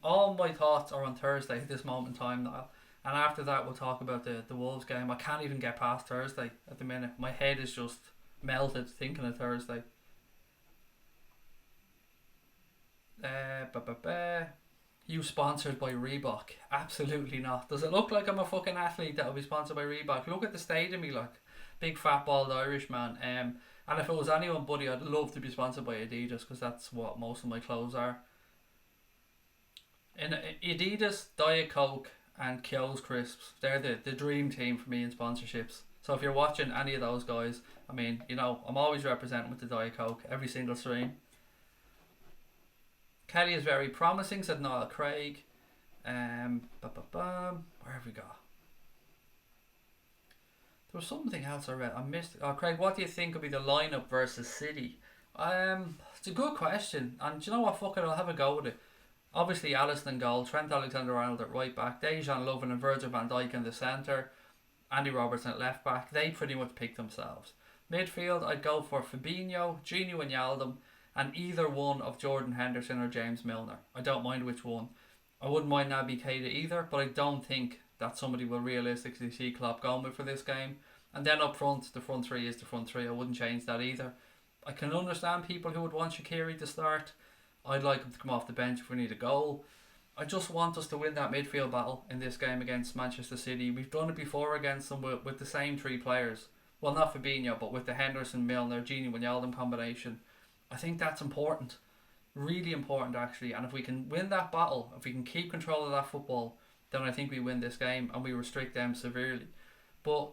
All my thoughts are on Thursday at this moment in time now. And after that we'll talk about the Wolves game. I can't even get past Thursday at the minute. My head is just melted thinking of Thursday. You sponsored by Reebok? Absolutely not. Does it look like I'm a fucking athlete that will be sponsored by Reebok? Look at the state of me, like big fat bald Irish man. And if it was anyone, buddy, I'd love to be sponsored by Adidas, because that's what most of my clothes are. In Adidas, Diet Coke and Kyo's Crisps, they're the dream team for me in sponsorships. So if you're watching any of those guys, I mean, you know, I'm always representing with the Diet Coke, every single stream. Kelly is very promising, said Niall Craig. Where have we got? There was something else I read. I missed. Craig, what do you think will be the lineup versus City? It's a good question. And do you know what? Fuck it, I'll have a go with it. Obviously, Alisson in goal, Trent Alexander-Arnold at right back, Dejan Lovren and Virgil van Dijk in the centre, Andy Robertson at left back. They pretty much pick themselves. Midfield, I'd go for Fabinho, Gini Wijnaldum, and either one of Jordan Henderson or James Milner. I don't mind which one. I wouldn't mind Naby Keita either, but I don't think that somebody will realistically see Klopp going with for this game. And then up front, the front three is the front three. I wouldn't change that either. I can understand people who would want Shaqiri to start. I'd like him to come off the bench if we need a goal. I just want us to win that midfield battle in this game against Manchester City. We've done it before against them with the same three players. Well, not Fabinho, but with the Henderson, Milner, Gini Wijnaldum combination. I think that's important. Really important, actually. And if we can win that battle, if we can keep control of that football, then I think we win this game and we restrict them severely. But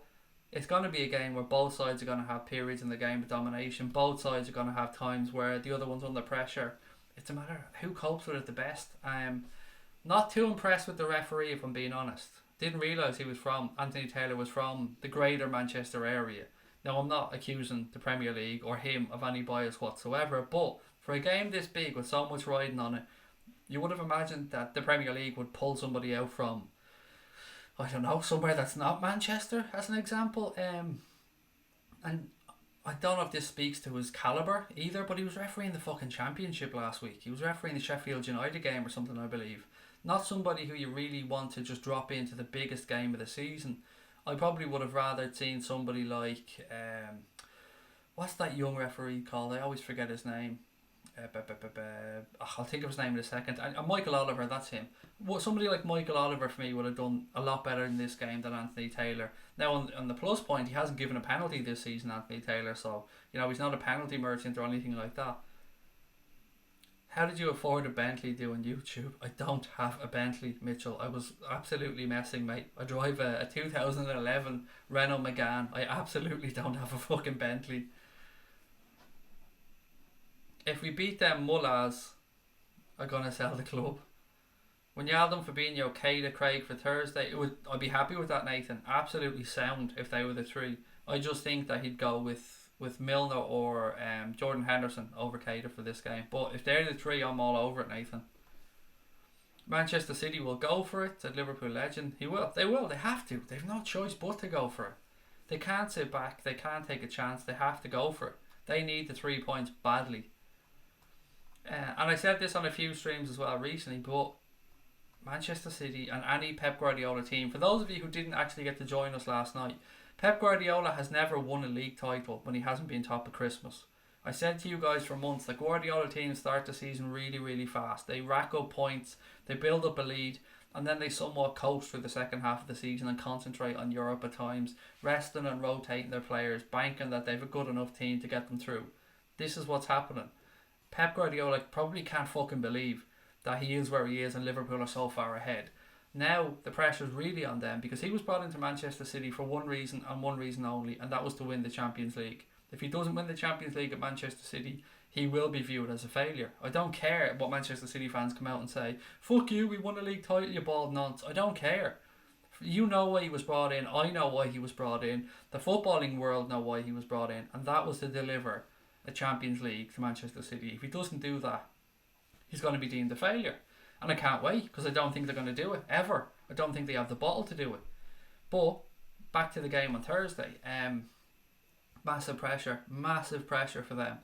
it's going to be a game where both sides are going to have periods in the game of domination. Both sides are going to have times where the other one's under pressure. It's a matter of who copes with it the best. Not too impressed with the referee, if I'm being honest. Didn't realise Anthony Taylor was from the greater Manchester area. Now, I'm not accusing the Premier League or him of any bias whatsoever, but for a game this big with so much riding on it, you would have imagined that the Premier League would pull somebody out from, I don't know, somewhere that's not Manchester, as an example. And I don't know if this speaks to his calibre either, but he was refereeing the fucking Championship last week. He was refereeing the Sheffield United game or something, I believe. Not somebody who you really want to just drop into the biggest game of the season. I probably would have rather seen somebody like, what's that young referee called? I always forget his name. I'll think of his name in a second. Michael Oliver, that's him. Somebody like Michael Oliver for me would have done a lot better in this game than Anthony Taylor. Now, on the plus point, he hasn't given a penalty this season, Anthony Taylor, so you know he's not a penalty merchant or anything like that. How did you afford a Bentley doing YouTube? I don't have a Bentley, Mitchell. I was absolutely messing, mate. I drive a 2011 Renault Megane. I absolutely don't have a fucking Bentley. If we beat them, Mullahs are going to sell the club. Wijnaldum, Fabinho, Keita, Craig for Thursday. I'd be happy with that, Nathan. Absolutely sound if they were the three. I just think that he'd go with Milner or Jordan Henderson over Keita for this game. But if they're the three, I'm all over it, Nathan. Manchester City will go for it, said Liverpool legend. He will. They will. They have to. They've no choice but to go for it. They can't sit back. They can't take a chance. They have to go for it. They need the 3 points badly. And I said this on a few streams as well recently, but Manchester City and any Pep Guardiola team, for those of you who didn't actually get to join us last night, Pep Guardiola has never won a league title when he hasn't been top of Christmas. I said to you guys for months that Guardiola teams start the season really, really fast. They rack up points, they build up a lead, and then they somewhat coast through the second half of the season and concentrate on Europe at times, resting and rotating their players, banking that they have a good enough team to get them through. This is what's happening. Pep Guardiola probably can't fucking believe that he is where he is and Liverpool are so far ahead. Now the pressure's really on them because he was brought into Manchester City for one reason and one reason only, and that was to win the Champions League. If he doesn't win the Champions League at Manchester City, he will be viewed as a failure. I don't care what Manchester City fans come out and say, fuck you, we won a league title, you bald nonce. I don't care. You know why he was brought in, I know why he was brought in, the footballing world know why he was brought in, and that was to deliver a Champions League to Manchester City. If he doesn't do that, he's going to be deemed a failure. And I can't wait, because I don't think they're going to do it, ever. I don't think they have the bottle to do it. But, back to the game on Thursday. Massive pressure for them.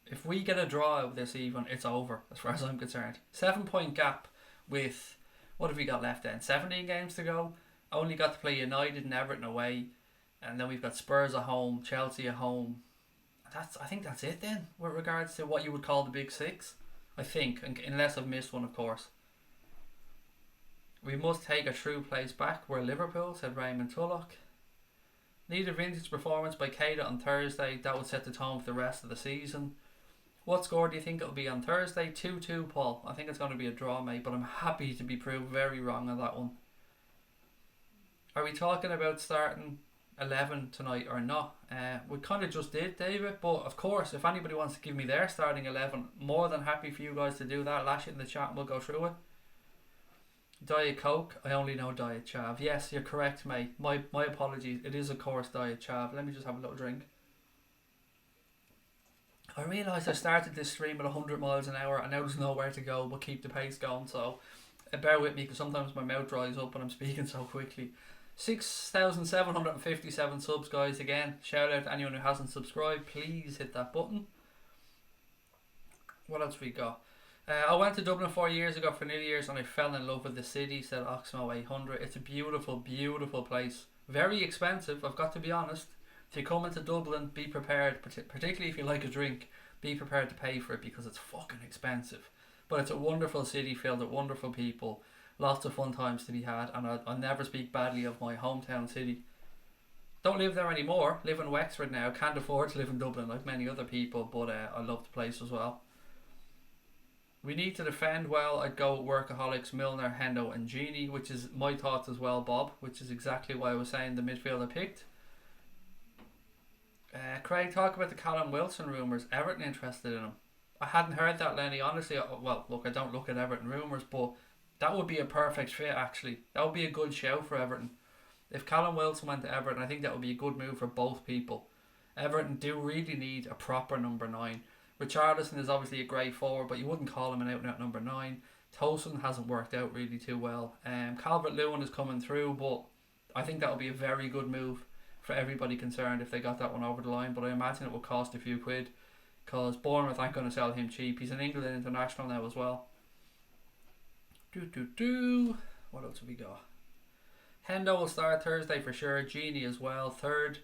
If we get a draw out this even, it's over, as far as I'm concerned. 7-point gap with, what have we got left then? 17 games to go. Only got to play United and Everton away. And then we've got Spurs at home, Chelsea at home. I think that's it then, with regards to what you would call the big six. I think, unless I've missed one, of course. We must take a true place back. We're Liverpool, said Raymond Tulloch. Need a vintage performance by Keita on Thursday. That would set the tone for the rest of the season. What score do you think it'll be on Thursday? 2-2, Paul. I think it's going to be a draw, mate, but I'm happy to be proved very wrong on that one. Are we talking about starting 11 tonight or not? We kind of just did, David, but of course, if anybody wants to give me their starting 11, more than happy for you guys to do that. Lash it in the chat and we'll go through it. Diet Coke, I only know Diet Chav. Yes, you're correct, mate. My apologies. It is, of course, Diet Chav. Let me just have a little drink. I realised I started this stream at 100 miles an hour and now there's nowhere to go but keep the pace going, so bear with me because sometimes my mouth dries up when I'm speaking so quickly. 6,757 subs, guys. Again, shout out to anyone who hasn't subscribed. Please hit that button. What else we got? I went to Dublin 4 years ago for New Year's and I fell in love with the city, said Oxmo 800. It's a beautiful, beautiful place. Very expensive, I've got to be honest. If you come into Dublin, be prepared, particularly if you like a drink, be prepared to pay for it because it's fucking expensive. But it's a wonderful city filled with wonderful people. Lots of fun times to be had, and I'll never speak badly of my hometown city. Don't live there anymore, live in Wexford now, can't afford to live in Dublin like many other people, but I love the place as well. We need to defend well. I'd go Workaholics, Milner, Hendo and Gini, which is my thoughts as well, Bob, which is exactly why I was saying the midfield I picked. Craig, talk about the Callum Wilson rumours. Everton interested in him. I hadn't heard that, Lenny, honestly. Well, look, I don't look at Everton rumours, but that would be a perfect fit, actually. That would be a good shout for Everton. If Callum Wilson went to Everton, I think that would be a good move for both people. Everton do really need a proper number 9. Richarlison is obviously a great forward, but you wouldn't call him an out-and-out number 9. Tosin hasn't worked out really too well. Calvert-Lewin is coming through, but I think that would be a very good move for everybody concerned if they got that one over the line. But I imagine it will cost a few quid because Bournemouth aren't going to sell him cheap. He's an England international now as well. What else have we got? Hendo will start Thursday for sure. Gini as well. Third.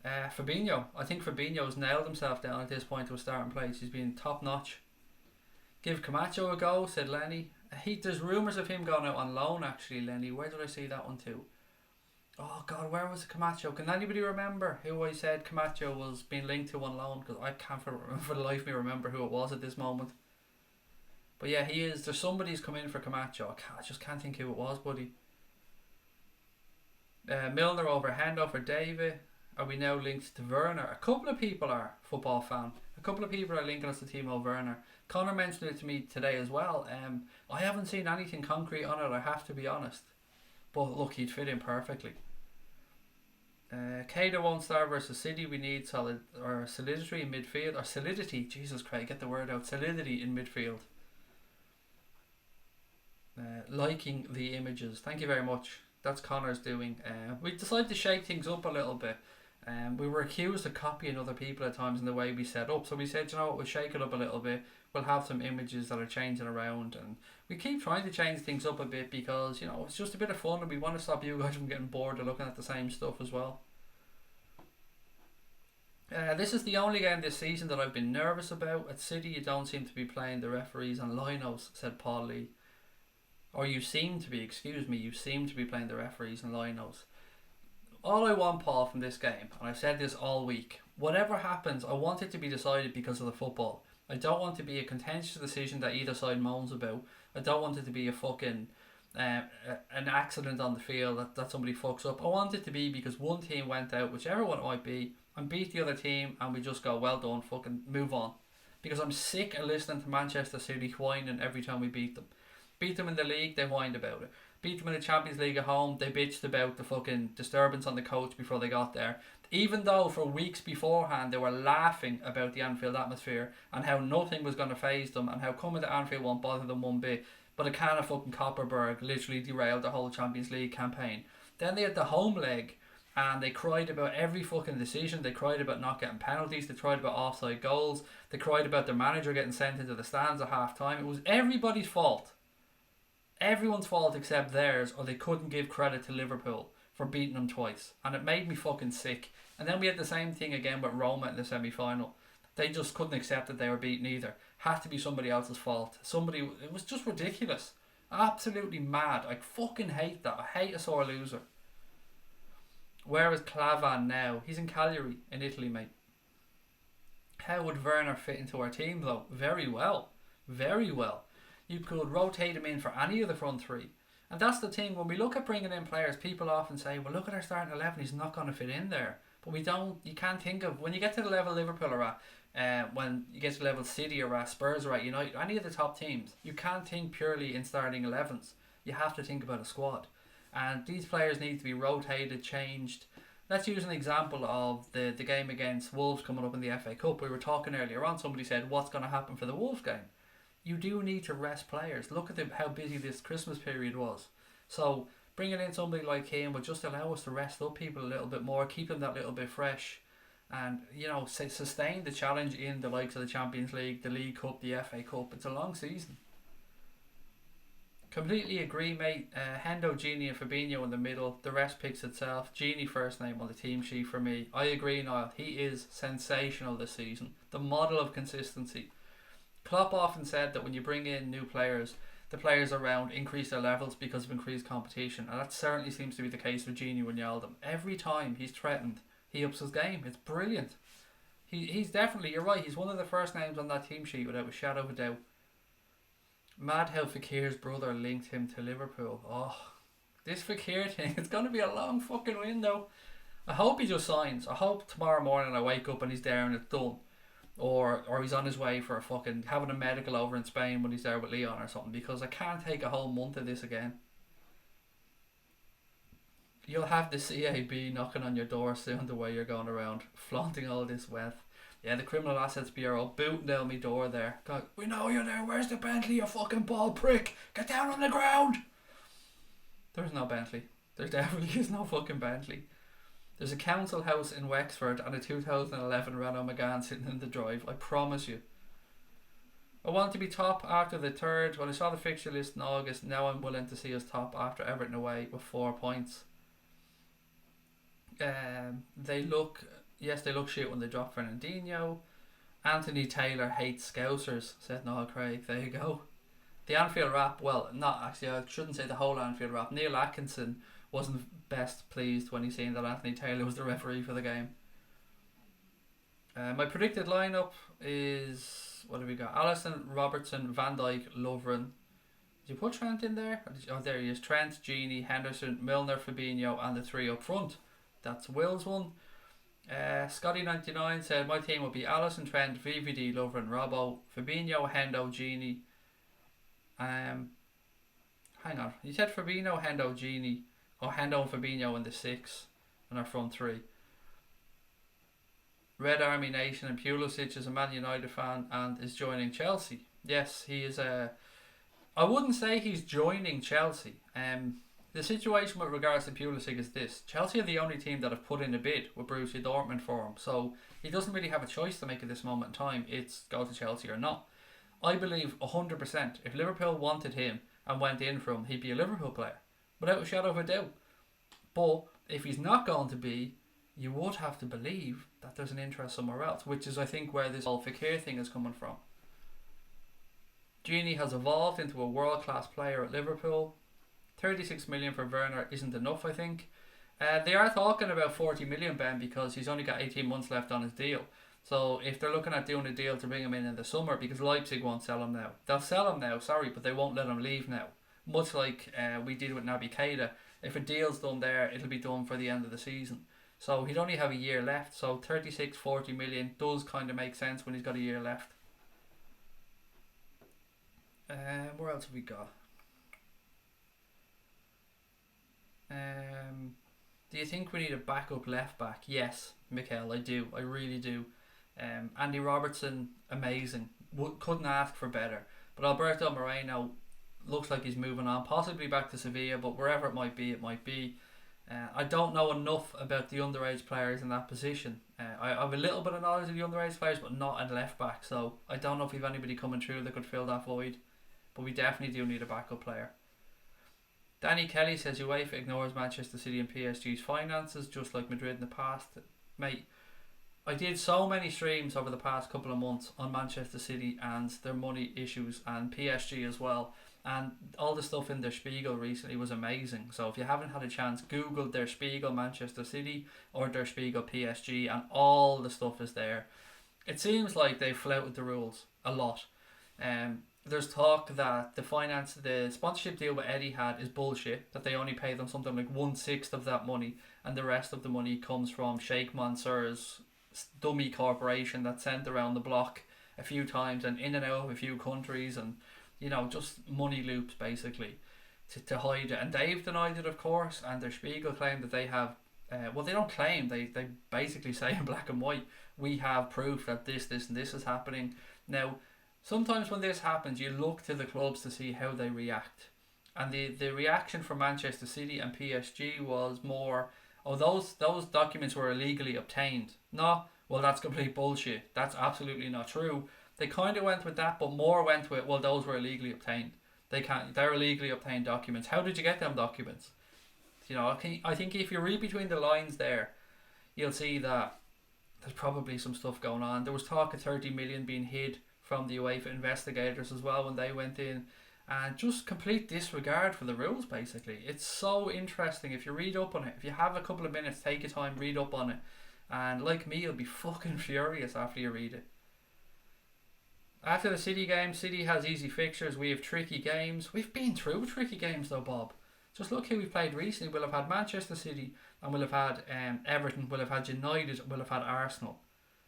Fabinho. I think Fabinho's nailed himself down at this point to a starting place. He's been top notch. Give Camacho a go, said Lenny. There's rumours of him going out on loan actually, Lenny. Where did I see that one too? Oh God, where was Camacho? Can anybody remember who I said Camacho was being linked to on loan? Because I can't for the life of me remember who it was at this moment. But yeah, he is. There's somebody who's come in for Camacho. I just can't think who it was, buddy. Milner over Hendo for David. Are we now linked to Werner? A couple of people are, football fan. A couple of people are linking us to Timo Werner. Connor mentioned it to me today as well. I haven't seen anything concrete on it, I have to be honest. But look, he'd fit in perfectly. Keita won't start versus City. We need solidity in midfield. Or solidity, Jesus Christ, get the word out. Solidity in midfield. Liking the images. Thank you very much. That's Connor's doing. We decided to shake things up a little bit. We were accused of copying other people at times in the way we set up, so we said, you know what, we'll shake it up a little bit. We'll have some images that are changing around, and we keep trying to change things up a bit because, you know, it's just a bit of fun and we want to stop you guys from getting bored of looking at the same stuff as well. This is the only game this season that I've been nervous about. At City, you don't seem to be playing the referees and linos, said Paul Lee. Or you seem to be, excuse me, you seem to be playing the referees and linos. All I want, Paul, from this game, and I've said this all week, whatever happens, I want it to be decided because of the football. I don't want to be a contentious decision that either side moans about. I don't want it to be a fucking an accident on the field that somebody fucks up. I want it to be because one team went out, whichever one it might be, and beat the other team, and we just go, well done, fucking move on. Because I'm sick of listening to Manchester City whining every time we beat them. Beat them in the league, they whined about it. Beat them in the Champions League at home, they bitched about the fucking disturbance on the coach before they got there. Even though for weeks beforehand they were laughing about the Anfield atmosphere and how nothing was going to faze them and how coming to Anfield won't bother them one bit. But a can of fucking Copperberg literally derailed the whole Champions League campaign. Then they had the home leg and they cried about every fucking decision. They cried about not getting penalties. They cried about offside goals. They cried about their manager getting sent into the stands at half time. It was everybody's fault. Everyone's fault except theirs, or they couldn't give credit to Liverpool for beating them twice. And it made me fucking sick. And then we had the same thing again with Roma in the semi-final. They just couldn't accept that they were beaten either. Had to be somebody else's fault. It was just ridiculous. Absolutely mad. I fucking hate that. I hate a sore loser. Where is Klavan now? He's in Cagliari in Italy, mate. How would Werner fit into our team though? Very well. Very well. You could rotate him in for any of the front three. And that's the thing, when we look at bringing in players, people often say, well, look at our starting 11, he's not going to fit in there. But you can't think of, when you get to the level Liverpool are at, when you get to the level City are at, Spurs are at, United, any of the top teams, you can't think purely in starting 11s. You have to think about a squad. And these players need to be rotated, changed. Let's use an example of the game against Wolves coming up in the FA Cup. We were talking earlier on, somebody said, what's going to happen for the Wolves game? You do need to rest players. Look at how busy this Christmas period was. So bringing in somebody like him would just allow us to rest up people a little bit more, keep them that little bit fresh, and sustain the challenge in the likes of the Champions League, the League Cup, the FA Cup. It's a long season. Completely agree, mate. Hendo, Gini and Fabinho in the middle. The rest picks itself. Gini first name on the team sheet for me. I agree, Niall. He is sensational this season. The model of consistency. Klopp often said that when you bring in new players, the players around increase their levels because of increased competition, and that certainly seems to be the case with Gini Wijnaldum. Every time he's threatened, he ups his game. It's brilliant. He's definitely, you're right, he's one of the first names on that team sheet without a shadow of a doubt. Mad how Fekir's brother linked him to Liverpool. Oh, this Fekir thing, it's going to be a long fucking window. I hope he just signs. I hope tomorrow morning I wake up and he's there and it's done. Or he's on his way for having a medical over in Spain when he's there with Leon or something, because I can't take a whole month of this again. You'll have the CAB knocking on your door soon the way you're going around flaunting all this wealth. Yeah, the Criminal Assets Bureau booting down my door there. God, we know you're there. Where's the Bentley, you fucking bald prick? Get down on the ground. There's no Bentley. There definitely is no fucking Bentley. There's a council house in Wexford and a 2011 Renault Megane sitting in the drive. I promise you. I want to be top after the third. When I saw the fixture list in August, now I'm willing to see us top after Everton away with 4 points. They look shit when they drop Fernandinho. Anthony Taylor hates Scousers, said Noel Craig. There you go. The Anfield rap, well, not actually, I shouldn't say the whole Anfield rap. Neil Atkinson wasn't best pleased when he seen that Anthony Taylor was the referee for the game. My predicted lineup is, what have we got? Alisson, Robertson, Van Dijk, Lovren. Did you put Trent in there? Oh, there he is. Trent, Gini, Henderson, Milner, Fabinho, and the three up front. That's Will's one. Scotty99 said my team would be Alisson, Trent, VVD, Lovren, Robbo, Fabinho, Hendo, Gini. Hang on. You said Fabinho, Hendo, Gini. Oh, Hendo and Fabinho in the 6 and our front three. Red Army Nation and Pulisic is a Man United fan and is joining Chelsea. Yes, he is I wouldn't say he's joining Chelsea. The situation with regards to Pulisic is this. Chelsea are the only team that have put in a bid with Borussia Dortmund for him. So he doesn't really have a choice to make at this moment in time. It's go to Chelsea or not. I believe 100% if Liverpool wanted him and went in for him, he'd be a Liverpool player. Without a shadow of a doubt. But if he's not going to be, you would have to believe that there's an interest somewhere else, which is I think where this whole Fekir thing is coming from. Genie has evolved into a world-class player at Liverpool. 36 million for Werner isn't enough, I think. They are talking about 40 million, Ben, because he's only got 18 months left on his deal. So if they're looking at doing a deal to bring him in the summer, because Leipzig won't sell him now. They'll sell him now, sorry, but they won't let him leave now. Much like we did with Naby Keita. If a deal's done there, it'll be done for the end of the season. So he'd only have a year left. So 36, 40 million does kind of make sense when he's got a year left. Where else have we got? Do you think we need a backup left back? Yes, Mikel, I do. I really do. Andy Robertson, amazing. Couldn't ask for better. But Alberto Moreno looks like he's moving on, possibly back to Sevilla, but wherever it might be, it might be. I don't know enough about the underage players in that position. I have a little bit of knowledge of the underage players, but not at left back. So I don't know if we've anybody coming through that could fill that void. But we definitely do need a backup player. Danny Kelly says UEFA ignores Manchester City and PSG's finances, just like Madrid in the past. Mate, I did so many streams over the past couple of months on Manchester City and their money issues, and PSG as well. And all the stuff in their Spiegel recently was amazing. So if you haven't had a chance, Google their Spiegel Manchester City or their Spiegel PSG, and all the stuff is there. It seems like they've flouted the rules a lot. There's talk that the sponsorship deal with Etihad is bullshit, that they only pay them something like 1/6 of that money, and the rest of the money comes from Sheikh Mansour's dummy corporation that's sent around the block a few times and in and out of a few countries, and just money loops basically to hide it. And they've denied it, of course, and their Spiegel claim that they have they don't claim, they basically say in black and white, we have proof that this and this is happening. Now sometimes when this happens, you look to the clubs to see how they react. And the reaction from Manchester City and PSG was more, those documents were illegally obtained. No, well, that's complete bullshit. That's absolutely not true. They kind of went with that, but more went with, well, those were illegally obtained. They're illegally obtained documents. How did you get them documents? I think if you read between the lines there, you'll see that there's probably some stuff going on. There was talk of 30 million being hid from the UEFA investigators as well when they went in, and just complete disregard for the rules basically. It's so interesting if you read up on it. If you have a couple of minutes, take your time, read up on it, and like me, you'll be fucking furious after you read it. After the City game, City has easy fixtures, we have tricky games. We've been through tricky games though, Bob. Just look who we've played recently. We'll have had Manchester City, and we'll have had Everton, we'll have had United, we'll have had Arsenal.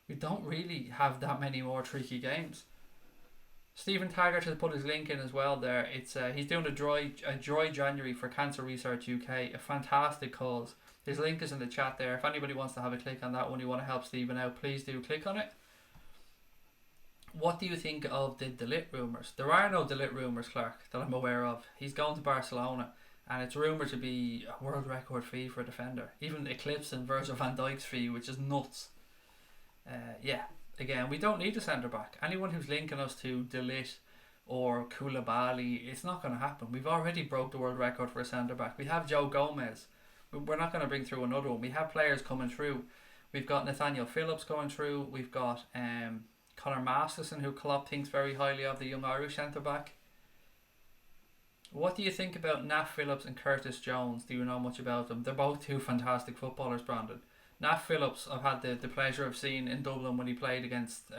We don't really have that many more tricky games. Stephen Taggart has put his link in as well there. It's he's doing a dry January for Cancer Research UK, a fantastic cause. His link is in the chat there. If anybody wants to have a click on that one, you want to help Stephen out, please do click on it. What do you think of the De Ligt rumours? There are no De Ligt rumours, Clark, that I'm aware of. He's going to Barcelona, and it's rumoured to be a world record fee for a defender, even eclipsing Virgil van Dijk's fee, which is nuts. Again, we don't need a centre back. Anyone who's linking us to De Ligt or Koulibaly, it's not going to happen. We've already broke the world record for a centre back. We have Joe Gomez. We're not going to bring through another one. We have players coming through. We've got Nathaniel Phillips going through. We've got Conor Masterson, who Klopp thinks very highly of, the young Irish centre back. What do you think about Nat Phillips and Curtis Jones? Do you know much about them? They're both two fantastic footballers, Brandon. Nat Phillips, I've had the pleasure of seeing in Dublin when he played against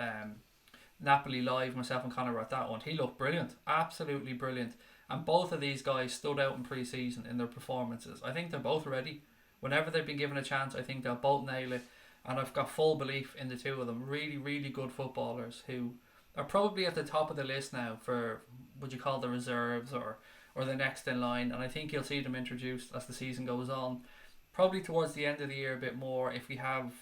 Napoli live. Myself and Conor were at that one. He looked brilliant, absolutely brilliant. And both of these guys stood out in pre-season in their performances. I think they're both ready. Whenever they've been given a chance, I think they'll both nail it. And I've got full belief in the two of them. Really, really good footballers who are probably at the top of the list now for, would you call the reserves or the next in line. And I think you'll see them introduced as the season goes on. Probably towards the end of the year a bit more, if we have,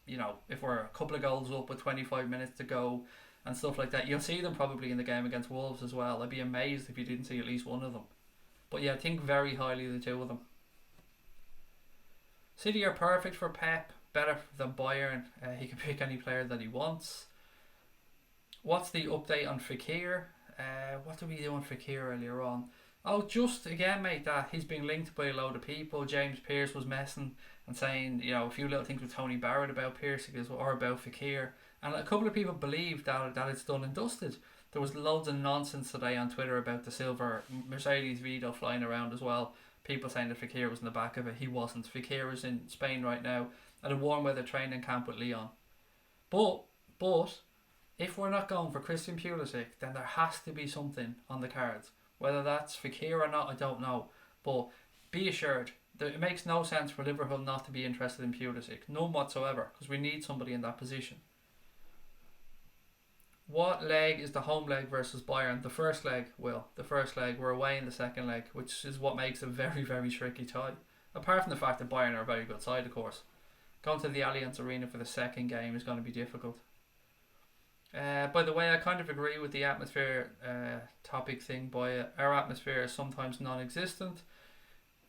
if we're a couple of goals up with 25 minutes to go and stuff like that. You'll see them probably in the game against Wolves as well. I'd be amazed if you didn't see at least one of them. But yeah, I think very highly of the two of them. City are perfect for Pep, better than Bayern. He can pick any player that he wants. What's the update on Fekir? What did we do on Fekir earlier on? Oh, just again, mate, that he's being linked by a load of people. James Pierce was messing and saying, a few little things with Tony Barrett about Pierce or about Fekir. And a couple of people believe that it's done and dusted. There was loads of nonsense today on Twitter about the silver Mercedes Vito flying around as well. People saying that Fekir was in the back of it. He wasn't. Fekir is in Spain right now at a warm weather training camp with Leon. But if we're not going for Christian Pulisic, then there has to be something on the cards. Whether that's Fekir or not, I don't know. But be assured that it makes no sense for Liverpool not to be interested in Pulisic. None whatsoever, because we need somebody in that position. What leg is the home leg versus Bayern? The first leg, Will. The first leg. We're away in the second leg, which is what makes a very, very tricky tie. Apart from the fact that Bayern are a very good side, of course. Going to the Allianz Arena for the second game is going to be difficult. By the way, I kind of agree with the atmosphere topic thing. Our atmosphere is sometimes non-existent.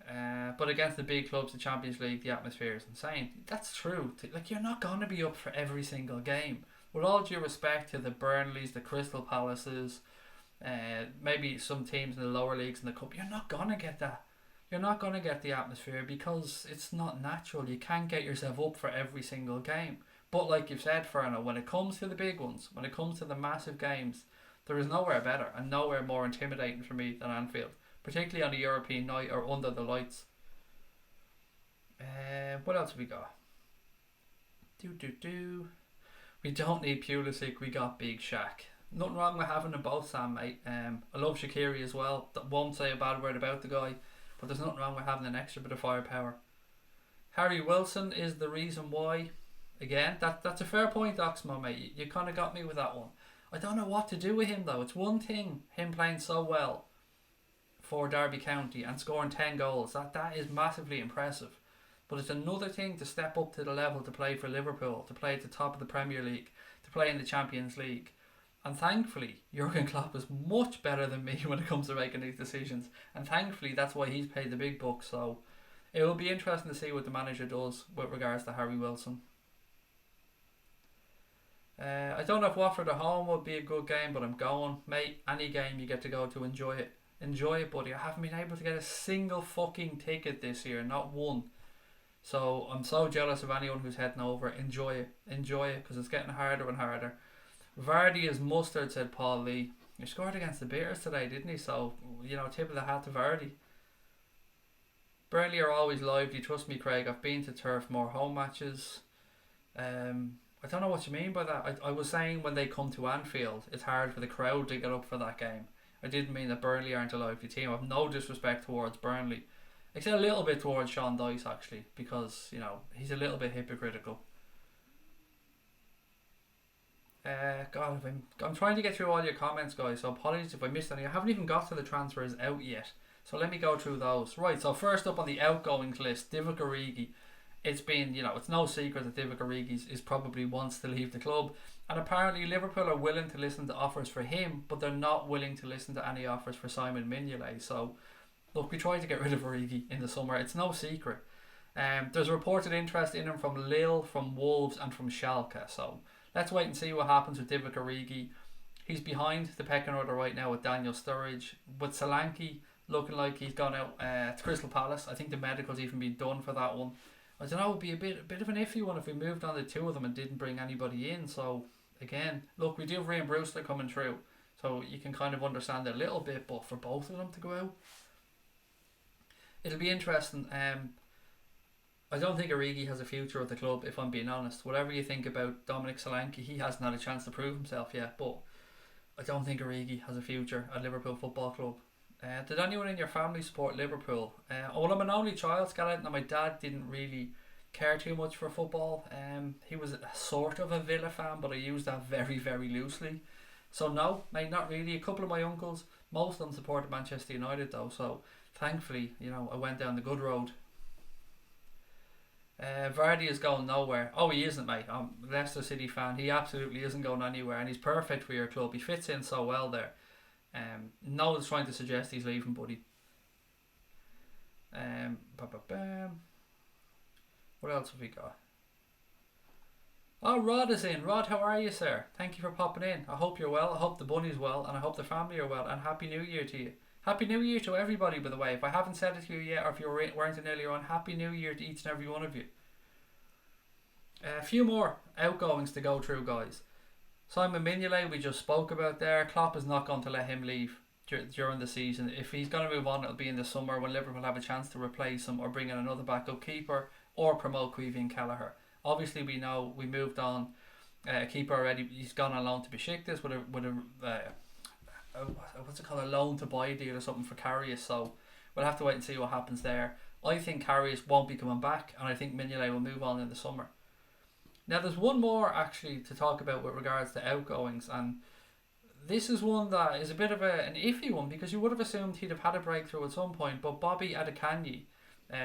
But against the big clubs, the Champions League, the atmosphere is insane. That's true. Like, you're not going to be up for every single game. With all due respect to the Burnleys, the Crystal Palaces, maybe some teams in the lower leagues in the cup, you're not going to get that. You're not going to get the atmosphere because it's not natural. You can't get yourself up for every single game. But like you've said, Ferno, when it comes to the big ones, when it comes to the massive games, there is nowhere better and nowhere more intimidating for me than Anfield. Particularly on a European night or under the lights. What else have we got? We don't need Pulisic, we got Big Shaq. Nothing wrong with having them both, Sam, mate. I love Shaqiri as well. Won't say a bad word about the guy, but there's nothing wrong with having an extra bit of firepower. Harry Wilson is the reason why. Again, that's a fair point, Oxmo, mate. You kind of got me with that one. I don't know what to do with him, though. It's one thing, him playing so well for Derby County and scoring 10 goals. That is massively impressive. But it's another thing to step up to the level to play for Liverpool, to play at the top of the Premier League, to play in the Champions League. And thankfully, Jurgen Klopp is much better than me when it comes to making these decisions. And thankfully, that's why he's paid the big bucks. So it will be interesting to see what the manager does with regards to Harry Wilson. I don't know if Watford at home would be a good game, but I'm going. Mate, any game you get to go to, enjoy it. Enjoy it, buddy. I haven't been able to get a single fucking ticket this year, not one. So I'm so jealous of anyone who's heading over. Enjoy it, because it's getting harder and harder. Vardy is mustard, said Paul Lee. He scored against the Bears today, didn't he? So, tip of the hat to Vardy. Burnley are always lively. Trust me, Craig. I've been to Turf Moor home matches. I don't know what you mean by that. I was saying when they come to Anfield, it's hard for the crowd to get up for that game. I didn't mean that Burnley aren't a lively team. I have no disrespect towards Burnley. Except a little bit towards Sean Dyche, actually, because, he's a little bit hypocritical. God, I'm trying to get through all your comments, guys, so apologies if I missed any. I haven't even got to the transfers out yet, so let me go through those. Right, so first up on the outgoings list, Divock Origi. It's been, it's no secret that Divock Origi is probably wants to leave the club, and apparently Liverpool are willing to listen to offers for him, but they're not willing to listen to any offers for Simon Mignolet. So look, we tried to get rid of Origi in the summer. It's no secret. There's reported interest in him from Lille, from Wolves and from Schalke. So let's wait and see what happens with Divock Origi. He's behind the pecking order right now with Daniel Sturridge. With Solanke looking like he's gone out to Crystal Palace. I think the medical's even been done for that one. I don't know, it would be a bit of an iffy one if we moved on to two of them and didn't bring anybody in. So again, look, we do have Ryan Brewster coming through, so you can kind of understand it a little bit, but for both of them to go out, it'll be interesting. I don't think Origi has a future at the club, if I'm being honest. Whatever you think about Dominic Solanke, he hasn't had a chance to prove himself yet, but I don't think Origi has a future at Liverpool Football Club. Did anyone in your family support Liverpool? Well, I'm an only child, Skeleton, and my dad didn't really care too much for football. He was a sort of a Villa fan, but I use that very, very loosely. So no, mate, not really. A couple of my uncles, most of them supported Manchester United though, so thankfully, I went down the good road. Vardy is going nowhere. Oh, he isn't, mate. I'm a Leicester City fan. He absolutely isn't going anywhere, and he's perfect for your club. He fits in so well there. No one's trying to suggest he's leaving, buddy. What else have we got? Oh, Rod is in. Rod, how are you, sir? Thank you for popping in. I hope you're well. I hope the bunny's well, and I hope the family are well. And Happy New Year to you. Happy New Year to everybody, by the way. If I haven't said it to you yet, or if you weren't in earlier on, Happy New Year to each and every one of you. A few more outgoings to go through, guys. Simon Mignolet, we just spoke about there. Klopp is not going to let him leave during the season. If he's going to move on, it'll be in the summer when Liverpool have a chance to replace him or bring in another backup keeper or promote Kevin Kelleher. Obviously, we know we moved on. Keeper already. He's gone on loan to Besiktas with a what's it called, a loan to buy deal or something for Karius. So we'll have to wait and see what happens there. I think Karius won't be coming back, and I think Mignolet will move on in the summer. Now there's one more actually to talk about with regards to outgoings, and this is one that is a bit of an iffy one because you would have assumed he'd have had a breakthrough at some point, but Bobby Adekanyi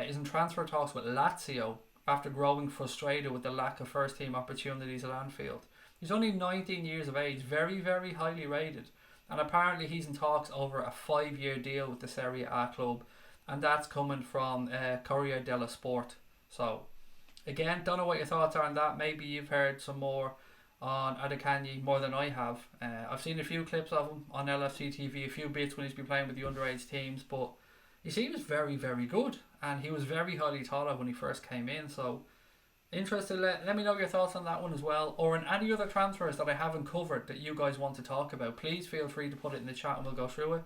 is in transfer talks with Lazio after growing frustrated with the lack of first team opportunities at Anfield. He's only 19 years of age, very, very highly rated, and apparently he's in talks over a 5-year deal with the Serie A club, and that's coming from Corriere dello Sport. So again, don't know what your thoughts are on that. Maybe you've heard some more on Adekanyi more than I have. I've seen a few clips of him on LFC TV, a few bits when he's been playing with the underage teams, but he seems very, very good, and he was very highly thought of when he first came in. So interested, let me know your thoughts on that one as well, or on any other transfers that I haven't covered that you guys want to talk about. Please feel free to put it in the chat and we'll go through it.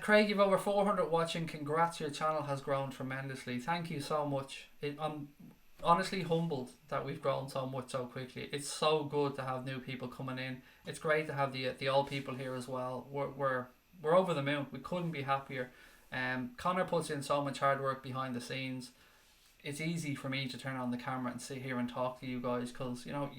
Craig, you've over 400 watching. Congrats, your channel has grown tremendously. Thank you so much. I'm honestly humbled that we've grown so much so quickly. It's so good to have new people coming in. It's great to have the old people here as well. We're over the moon. We couldn't be happier. Connor puts in so much hard work behind the scenes. It's easy for me to turn on the camera and sit here and talk to you guys because, you know,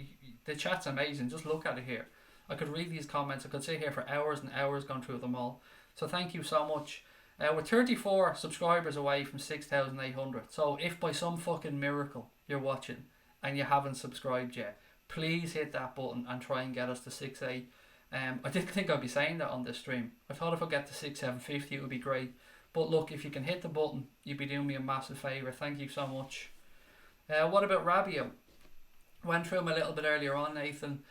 the chat's amazing. Just look at it here. I could read these comments. I could sit here for hours and hours going through them all. So thank you so much. We're 34 subscribers away from 6,800. So if by some fucking miracle you're watching and you haven't subscribed yet, please hit that button and try and get us to 6,800. I didn't think I'd be saying that on this stream. I thought if I get to 6,750 it would be great. But look, if you can hit the button, you'd be doing me a massive favour. Thank you so much. What about Rabiot? Went through him a little bit earlier on, Nathan.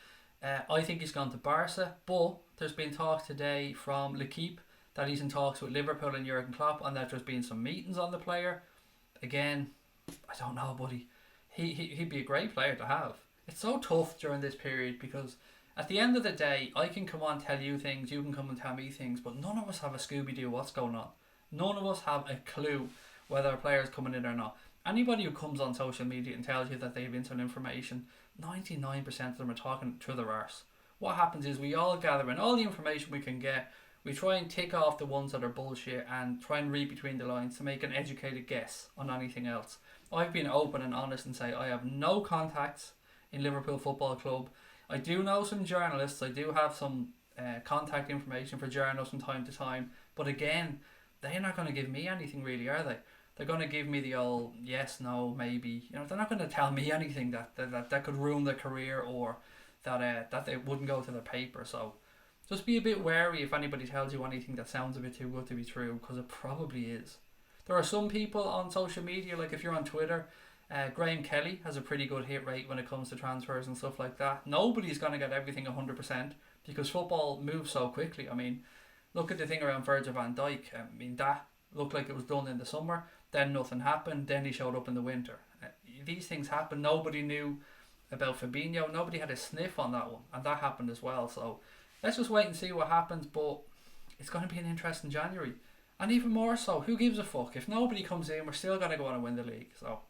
I think he's gone to Barca, but there's been talk today from L'Equipe that he's in talks with Liverpool and Jurgen Klopp, and that there's been some meetings on the player. Again, I don't know, buddy. He'd be a great player to have. It's so tough during this period because at the end of the day, I can come on and tell you things, you can come and tell me things, but none of us have a Scooby-Doo what's going on. None of us have a clue whether a player is coming in or not. Anybody who comes on social media and tells you that they have inside information, 99% of them are talking through their arse. What happens is we all gather in all the information we can get. We try and tick off the ones that are bullshit and try and read between the lines to make an educated guess on anything else. I've been open and honest and say I have no contacts in Liverpool Football Club. I do know some journalists. I do have some contact information for journalists from time to time. But again, they're not going to give me anything really, are they? They're going to give me the old yes, no, maybe. You know, they're not going to tell me anything that could ruin their career or that they wouldn't go to their paper. So just be a bit wary if anybody tells you anything that sounds a bit too good to be true, because it probably is. There are some people on social media, like if you're on Twitter, Graham Kelly has a pretty good hit rate when it comes to transfers and stuff like that. Nobody's going to get everything 100% because football moves so quickly. I mean, look at the thing around Virgil van Dijk. I mean, that looked like it was done in the summer. Then nothing happened. Then he showed up in the winter. These things happen. Nobody knew about Fabinho. Nobody had a sniff on that one. And that happened as well. So let's just wait and see what happens. But it's going to be an interesting January. And even more so, who gives a fuck? If nobody comes in, we're still going to go on and win the league. So,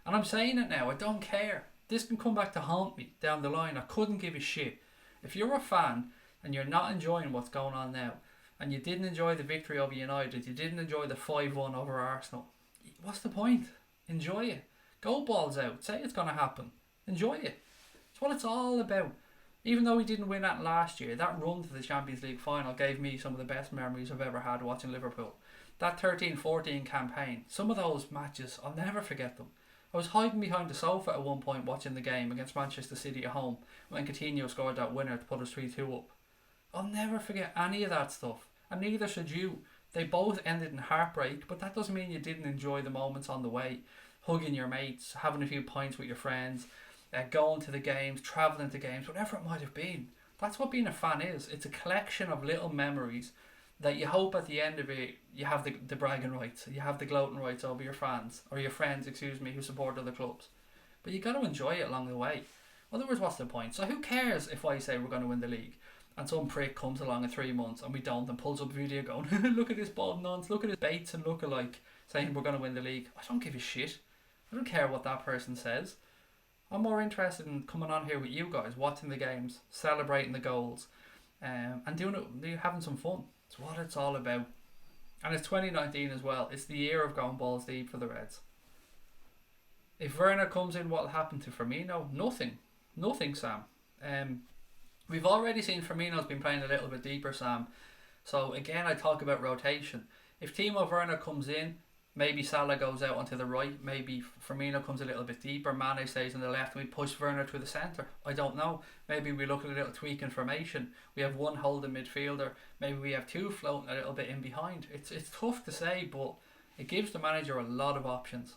and I'm saying it now. I don't care. This can come back to haunt me down the line. I couldn't give a shit. If you're a fan and you're not enjoying what's going on now, and you didn't enjoy the victory over United, you didn't enjoy the 5-1 over Arsenal, what's the point? Enjoy it. Go balls out. Say it's going to happen. Enjoy it. It's what it's all about. Even though we didn't win that last year, that run to the Champions League final gave me some of the best memories I've ever had watching Liverpool. That 13-14 campaign, some of those matches, I'll never forget them. I was hiding behind the sofa at one point watching the game against Manchester City at home when Coutinho scored that winner to put us 3-2 up. I'll never forget any of that stuff, and neither should you. They both ended in heartbreak, but that doesn't mean you didn't enjoy the moments on the way. Hugging your mates, having a few pints with your friends, going to the games, travelling to games, whatever it might have been. That's what being a fan is. It's a collection of little memories that you hope at the end of it you have the bragging rights, you have the gloating rights over your fans, or your friends, excuse me, who support other clubs. But you got to enjoy it along the way. Otherwise, what's the point? So who cares if I say we're going to win the league and some prick comes along in 3 months and we don't, and pulls up a video going, look at this bald nonce, look at his Bates and look-alike, saying we're going to win the league. I don't give a shit. I don't care what that person says. I'm more interested in coming on here with you guys, watching the games, celebrating the goals, and doing it, having some fun. It's what it's all about. And it's 2019 as well. It's the year of going balls deep for the Reds. If Werner comes in, what'll happen to Firmino? Nothing, Sam. We've already seen Firmino's been playing a little bit deeper, Sam. So again, I talk about rotation. If Timo Werner comes in, maybe Salah goes out onto the right, maybe Firmino comes a little bit deeper, Mane stays on the left, and we push Werner to the centre. I don't know. Maybe we look at a little tweak in formation. We have one holding midfielder. Maybe we have two floating a little bit in behind. It's tough to say, but it gives the manager a lot of options.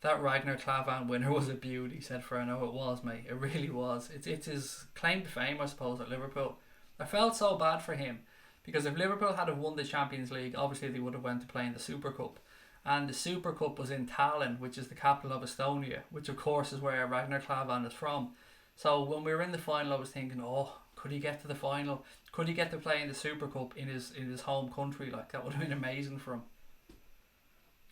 That Ragnar Klavan winner was a beauty, said Ferno. It was, mate. It really was. It's his claim to fame, I suppose, at Liverpool. I felt so bad for him, because if Liverpool had have won the Champions League, obviously they would have went to play in the Super Cup. And the Super Cup was in Tallinn, which is the capital of Estonia, which of course is where Ragnar Klavan is from. So when we were in the final, I was thinking, oh, could he get to the final? Could he get to play in the Super Cup in his home country? Like, that would have been amazing for him.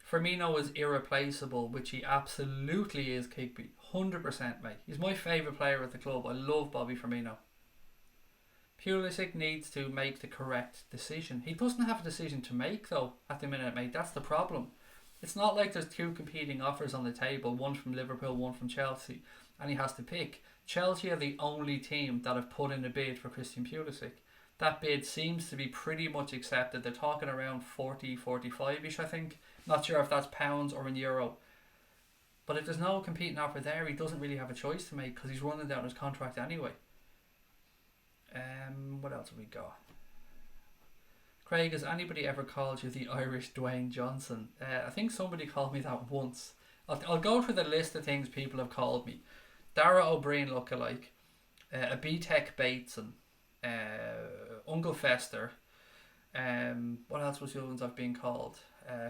Firmino is irreplaceable, which he absolutely is, Kigby. 100%, mate. He's my favourite player at the club. I love Bobby Firmino. Pulisic needs to make the correct decision. He doesn't have a decision to make, though, at the minute, mate. That's the problem. It's not like there's two competing offers on the table, one from Liverpool, one from Chelsea, and he has to pick. Chelsea are the only team that have put in a bid for Christian Pulisic. That bid seems to be pretty much accepted. They're talking around 40, 45-ish, I think. Not sure if that's pounds or in euro. But if there's no competing offer there, he doesn't really have a choice to make because he's running down his contract anyway. What else have we got? Craig, has anybody ever called you the Irish Dwayne Johnson? I think somebody called me that once. I'll go through the list of things people have called me. Dara O'Brien lookalike, a B-Tech Bateson, Uncle Fester, what else was the other ones I've been called?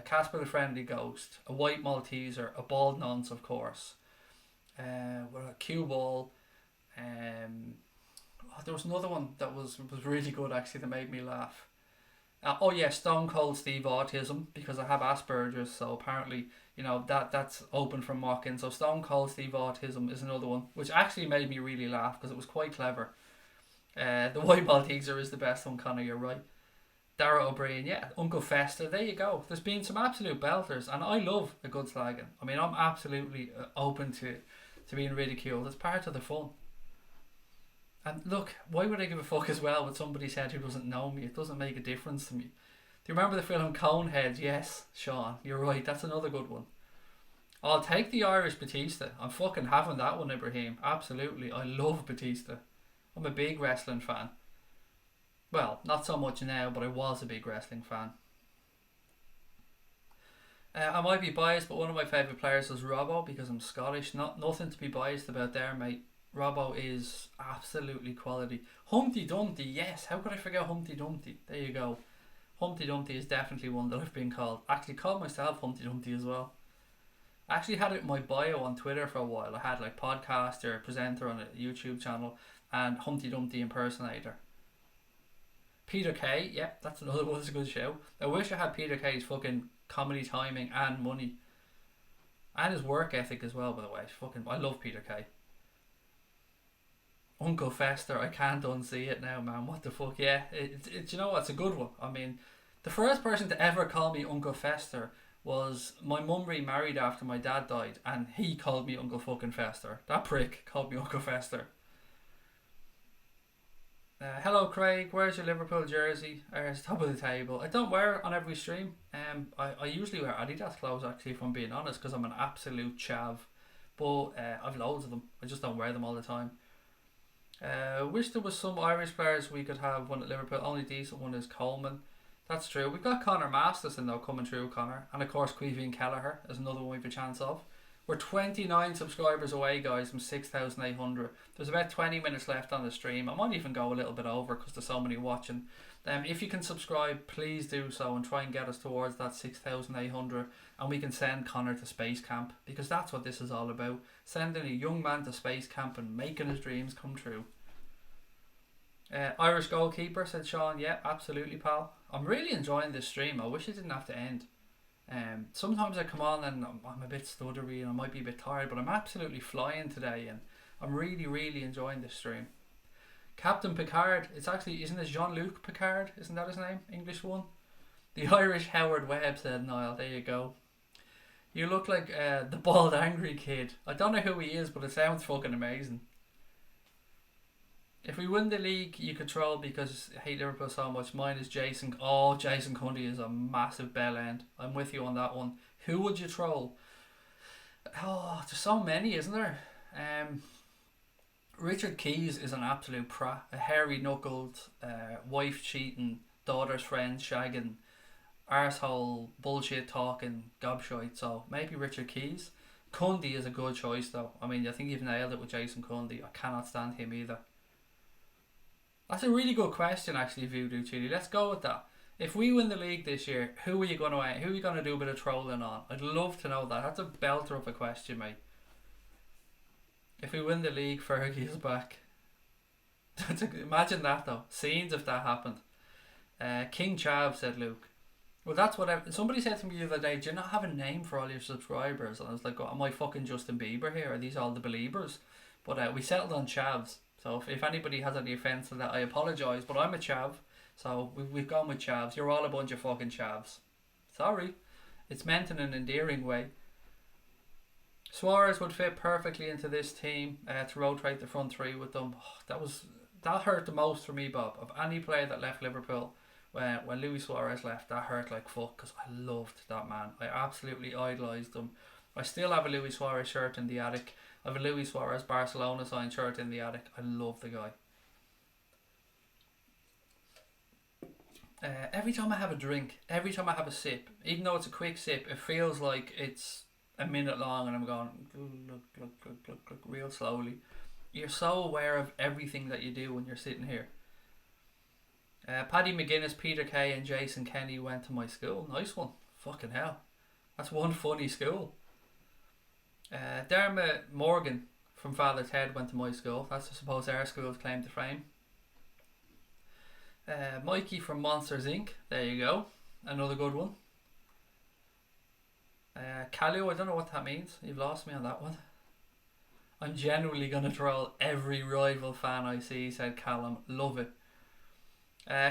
Casper the Friendly Ghost, a White Malteser, a Bald Nonce, of course, Cue Ball, there was another one that was really good actually that made me laugh. Stone Cold Steve Autism, because I have Asperger's, so apparently, that's open from Watkins. So Stone Cold Steve Autism is another one, which actually made me really laugh because it was quite clever. The White Malteser is the best one, Connor, you're right. Dara O'Brien, yeah, Uncle Fester, there you go. There's been some absolute belters, and I love a good slagging. I mean, I'm absolutely open to being ridiculed. It's part of the fun. And look, why would I give a fuck as well with somebody said who doesn't know me? It doesn't make a difference to me. Do you remember the film Coneheads? Yes, Sean, you're right. That's another good one. I'll take the Irish Batista. I'm fucking having that one, Ibrahim. Absolutely. I love Batista. I'm a big wrestling fan. Well, not so much now, but I was a big wrestling fan. I might be biased, but one of my favourite players is Robbo because I'm Scottish. Nothing to be biased about there, mate. Robbo is absolutely quality. Humpty Dumpty, yes. How could I forget Humpty Dumpty? There you go. Humpty Dumpty is definitely one that I've been called. Actually called myself Humpty Dumpty as well. I actually had it in my bio on Twitter for a while. I had like podcaster, presenter on a YouTube channel, and Humpty Dumpty impersonator. Peter Kay, yeah, that's another one. That's a good show. I wish I had Peter Kay's fucking comedy timing and money. And his work ethic as well, by the way. I love Peter Kay. Uncle Fester, I can't unsee it now, man. What the fuck? Yeah, it's you know what? It's a good one. I mean, the first person to ever call me Uncle Fester was my mum remarried after my dad died, and he called me Uncle fucking Fester. That prick called me Uncle Fester. Hello Craig, where's your Liverpool jersey? It's top of the table. I don't wear it on every stream. I usually wear Adidas clothes actually, if I'm being honest, because I'm an absolute chav. But I've loads of them. I just don't wear them all the time. Wish there was some Irish players we could have one at Liverpool. Only decent one is Coleman. That's true. We've got Conor Masterson though coming through, Connor, and of course Queeveen Kelleher is another one we've a chance of. We're 29 subscribers away, guys, from 6,800. There's about 20 minutes left on the stream. I might even go a little bit over because there's so many watching. If you can subscribe, please do so and try and get us towards that 6,800, and we can send Connor to space camp, because that's what this is all about. Sending a young man to space camp and making his dreams come true. Irish goalkeeper, said Sean. Yeah, absolutely, pal. I'm really enjoying this stream. I wish it didn't have to end. Sometimes I come on and I'm a bit stuttery and I might be a bit tired, but I'm absolutely flying today and I'm really, really enjoying this stream. Captain Picard, it's actually, isn't it Jean-Luc Picard? Isn't that his name? English one? The Irish Howard Webb, said Niall. There you go. You look like the bald angry kid. I don't know who he is, but it sounds fucking amazing. If we win the league, you could troll because I hate Liverpool so much. Mine is Jason. Oh, Jason Cundy is a massive bell end. I'm with you on that one. Who would you troll? Oh, there's so many, isn't there? Richard Keys is an absolute prat. A hairy knuckled, wife cheating, daughter's friend shagging, arsehole, bullshit talking, gobshite. So maybe Richard Keys. Cundy is a good choice though. I mean, I think you've nailed it with Jason Cundy. I cannot stand him either. That's a really good question, actually, Voodoo Chili. Let's go with that. If we win the league this year, who are you going to do a bit of trolling on? I'd love to know that. That's a belter of a question, mate. If we win the league, Fergie is back. Imagine that though. Scenes if that happened. King Chav, said Luke. Well, that's what somebody said to me the other day. Do you not have a name for all your subscribers? And I was like, am I fucking Justin Bieber here? Are these all the believers? But we settled on Chavs. So if anybody has any offence to that, I apologise, but I'm a chav, so we've gone with chavs. You're all a bunch of fucking chavs. Sorry. It's meant in an endearing way. Suarez would fit perfectly into this team to rotate the front three with them. Oh, that hurt the most for me, Bob. Of any player that left Liverpool when Luis Suarez left, that hurt like fuck, because I loved that man. I absolutely idolised him. I still have a Luis Suarez shirt in the attic. I have a Luis Suarez Barcelona signed shirt in the attic. I love the guy. Every time I have a drink, every time I have a sip, even though it's a quick sip, it feels like it's a minute long and I'm going look real slowly. You're so aware of everything that you do when you're sitting here. Paddy McGuinness, Peter Kay and Jason Kenny went to my school. Nice one. Fucking hell. That's one funny school. Dermot Morgan from Father's Head went to my school. That's, I suppose, our school's claim to fame. Mikey from Monsters Inc. There you go. Another good one. Calio, I don't know what that means. You've lost me on that one. I'm genuinely going to troll every rival fan I see, said Callum. Love it.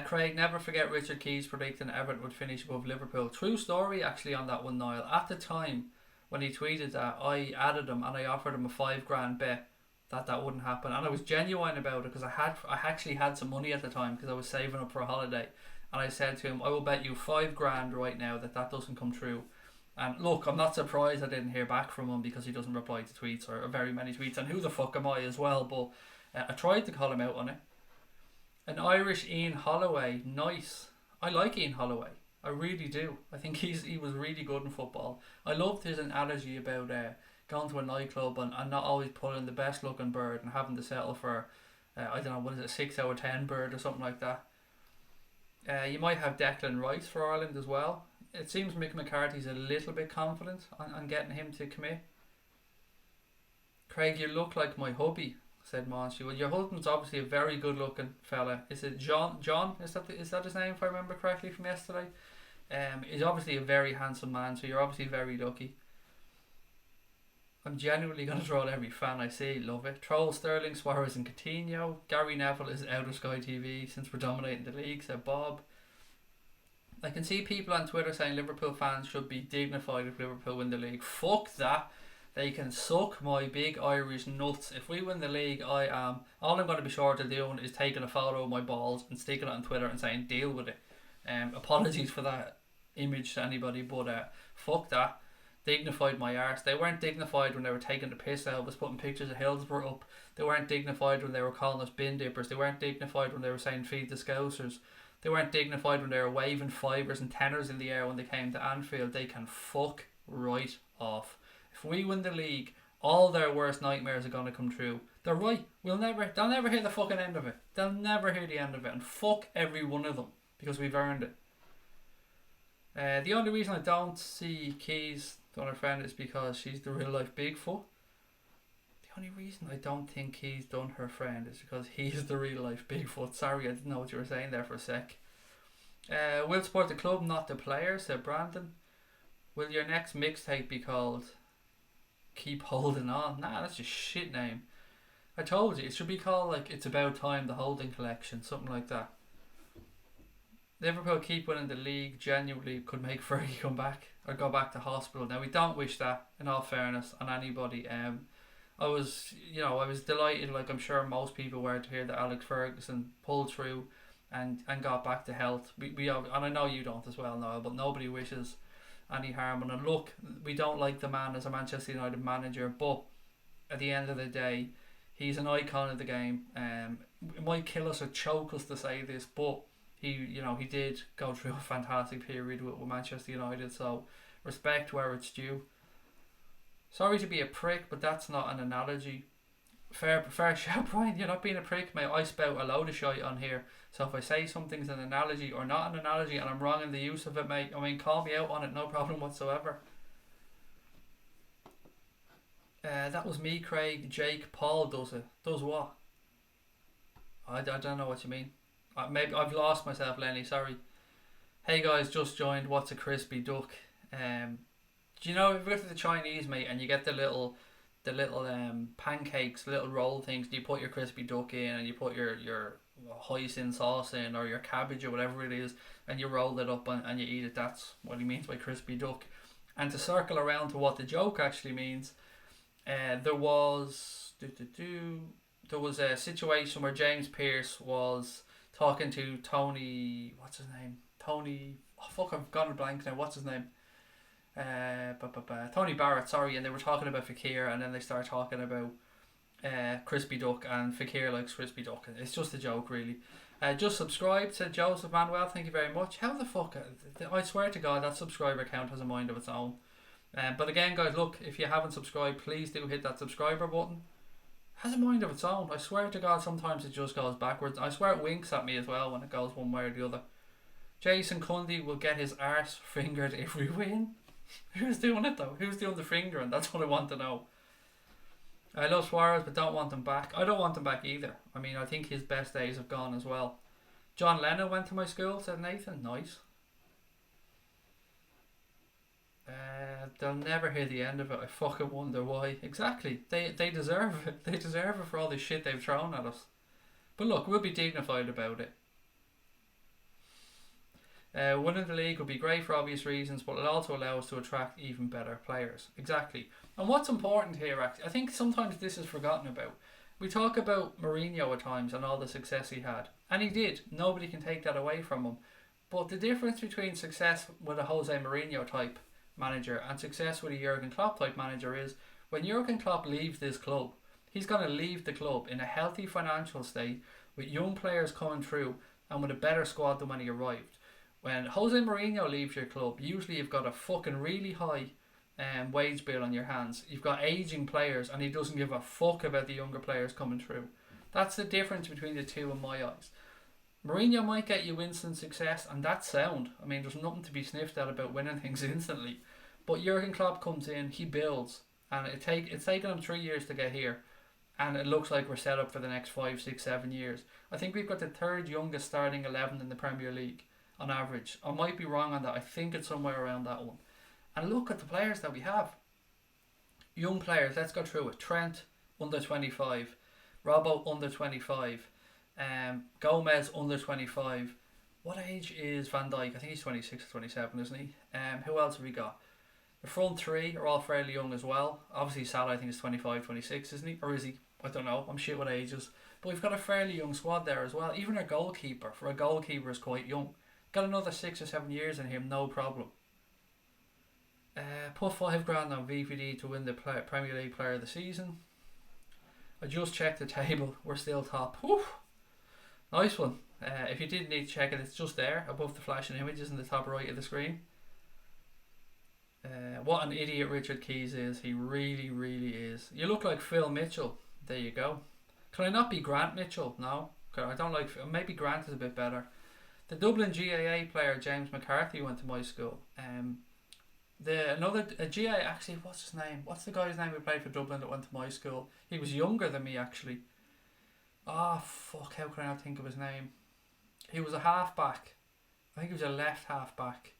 Craig, never forget Richard Keys predicting Everton would finish above Liverpool. True story actually on that one, Niall. At the time when he tweeted that, I added him and I offered him a $5,000 bet that wouldn't happen, and I was genuine about it because I actually had some money at the time because I was saving up for a holiday, and I said to him, I will bet you $5,000 right now that doesn't come true. And look, I'm not surprised I didn't hear back from him because he doesn't reply to tweets or very many tweets, and who the fuck am I as well, but I tried to call him out on it. An Irish Ian Holloway, nice. I like Ian Holloway, I really do. I think he was really good in football. I loved his analogy about going to a nightclub and not always pulling the best looking bird and having to settle for I don't know, what is it, 6 out of 10 bird or something like that. You might have Declan Rice for Ireland as well. It seems Mick McCarthy's a little bit confident on getting him to commit. Craig, you look like my hubby, said Monty. Well, your husband's obviously a very good looking fella. Is it John? Is that his name, if I remember correctly from yesterday? He's obviously a very handsome man, so you're obviously very lucky. I'm genuinely going to troll every fan I see. Love it. Troll Sterling, Suarez and Coutinho. Gary Neville is out of Sky TV since we're dominating the league, said Bob. I can see people on Twitter saying Liverpool fans should be dignified if Liverpool win the league. Fuck that. They can suck my big Irish nuts. If we win the league, all I'm going to be short of doing is taking a photo of my balls and sticking it on Twitter and saying deal with it. Apologies for that image to anybody, but fuck that. Dignified my arse. They weren't dignified when they were taking the piss out of us, putting pictures of Hillsborough up. They weren't dignified when they were calling us bin dippers. They weren't dignified when they were saying feed the Scousers. They weren't dignified when they were waving fivers and tenors in the air when they came to Anfield. They can fuck right off. If we win the league, all their worst nightmares are going to come true. They're right. They'll never hear the fucking end of it. They'll never hear the end of it. And fuck every one of them, because we've earned it. The only reason I don't see Keys done her friend is because she's the real life Bigfoot. The only reason I don't think Keys done her friend is because he's the real life Bigfoot. Sorry, I didn't know what you were saying there for a sec. Will support the club, not the player, said Brandon. Will your next mixtape be called Keep Holding On? Nah, that's a shit name. I told you, it should be called like It's About Time, the Holding Collection, something like that. Liverpool keep winning the league, genuinely could make Fergie come back or go back to hospital. Now we don't wish that, in all fairness, on anybody. I was delighted, like I'm sure most people were, to hear that Alex Ferguson pulled through and got back to health. We and I know you don't as well, Niall, but nobody wishes any harm. And look, we don't like the man as a Manchester United manager, but at the end of the day, he's an icon of the game. It might kill us or choke us to say this, but he did go through a fantastic period with Manchester United, so respect where it's due. Sorry to be a prick, but that's not an analogy. Fair shout, Brian. You're not being a prick, mate. I spout a load of shite on here, so if I say something's an analogy or not an analogy and I'm wrong in the use of it, mate, I mean, call me out on it, no problem whatsoever. That was me, Craig. Jake Paul does it. Does what? I don't know what you mean. Maybe I've lost myself, Lenny. Sorry. Hey guys, just joined. What's a crispy duck? Do you know if you go to the Chinese, mate, and you get the little pancakes, little roll things? You put your crispy duck in, and you put your hoisin sauce in, or your cabbage or whatever it is, and you roll it up and you eat it. That's what he means by crispy duck. And to circle around to what the joke actually means, there was a situation where James Pierce was talking to Tony, what's his name? Tony, oh fuck, I've gone a blank now. What's his name? Tony Barrett, sorry. And they were talking about Fekir, and then they started talking about crispy duck, and Fekir likes crispy duck. It's just a joke, really. Just subscribe, said Joseph Manuel. Thank you very much. How the fuck? I swear to God, that subscriber count has a mind of its own. But again, guys, look, if you haven't subscribed, please do hit that subscriber button. Has a mind of its own. I swear to God, sometimes it just goes backwards. I swear it winks at me as well when it goes one way or the other. Jason Cundy will get his arse fingered if we win. Who's doing it though? Who's doing the fingering? That's what I want to know. I love Suarez, but don't want him back. I don't want him back either. I mean, I think his best days have gone as well. John Lennon went to my school, said Nathan. Nice. They'll never hear the end of it. I fucking wonder why. Exactly. They deserve it. They deserve it for all the shit they've thrown at us. But look, we'll be dignified about it. Winning the league would be great for obvious reasons, but it'll also allow us to attract even better players. Exactly. And what's important here, actually, I think sometimes this is forgotten about. We talk about Mourinho at times and all the success he had. And he did. Nobody can take that away from him. But the difference between success with a Jose Mourinho type manager and success with a Jurgen Klopp type manager is when Jurgen Klopp leaves this club, he's going to leave the club in a healthy financial state with young players coming through and with a better squad than when he arrived. When Jose Mourinho leaves your club, usually you've got a fucking really high wage bill on your hands. You've got aging players and he doesn't give a fuck about the younger players coming through. That's the difference between the two in my eyes. Mourinho might get you instant success, and that's sound. I mean, there's nothing to be sniffed at about winning things instantly. But Jurgen Klopp comes in, he builds, and it's taken him 3 years to get here, and it looks like we're set up for the next 5, 6, 7 years. I think we've got the third youngest starting 11 in the Premier League on average. I might be wrong on that. I think it's somewhere around that one. And look at the players that we have. Young players, let's go through it. Trent, under 25. Robbo, under 25. Gomez, under 25. What age is Van Dijk? I think he's 26 or 27, isn't he? Who else have we got? The front three are all fairly young as well. Obviously Salah, I think, is 25, 26, isn't he? Or is he? I don't know. I'm shit with ages. But we've got a fairly young squad there as well. Even our goalkeeper, for a goalkeeper, is quite young. Got another 6 or 7 years in him, no problem. Put $5,000 on VVD to win the Premier League Player of the Season. I just checked the table. We're still top. Whew. Nice one. If you did need to check it, it's just there above the flashing images in the top right of the screen. What an idiot Richard Keys is. He really, really is. You look like Phil Mitchell. There you go. Can I not be Grant Mitchell? No. I don't like... Maybe Grant is a bit better. The Dublin GAA player James McCarthy went to my school. A GAA... Actually, what's his name? What's the guy's name who played for Dublin that went to my school? He was younger than me, actually. Oh, fuck. How can I not think of his name? He was a half-back. I think he was a left half-back.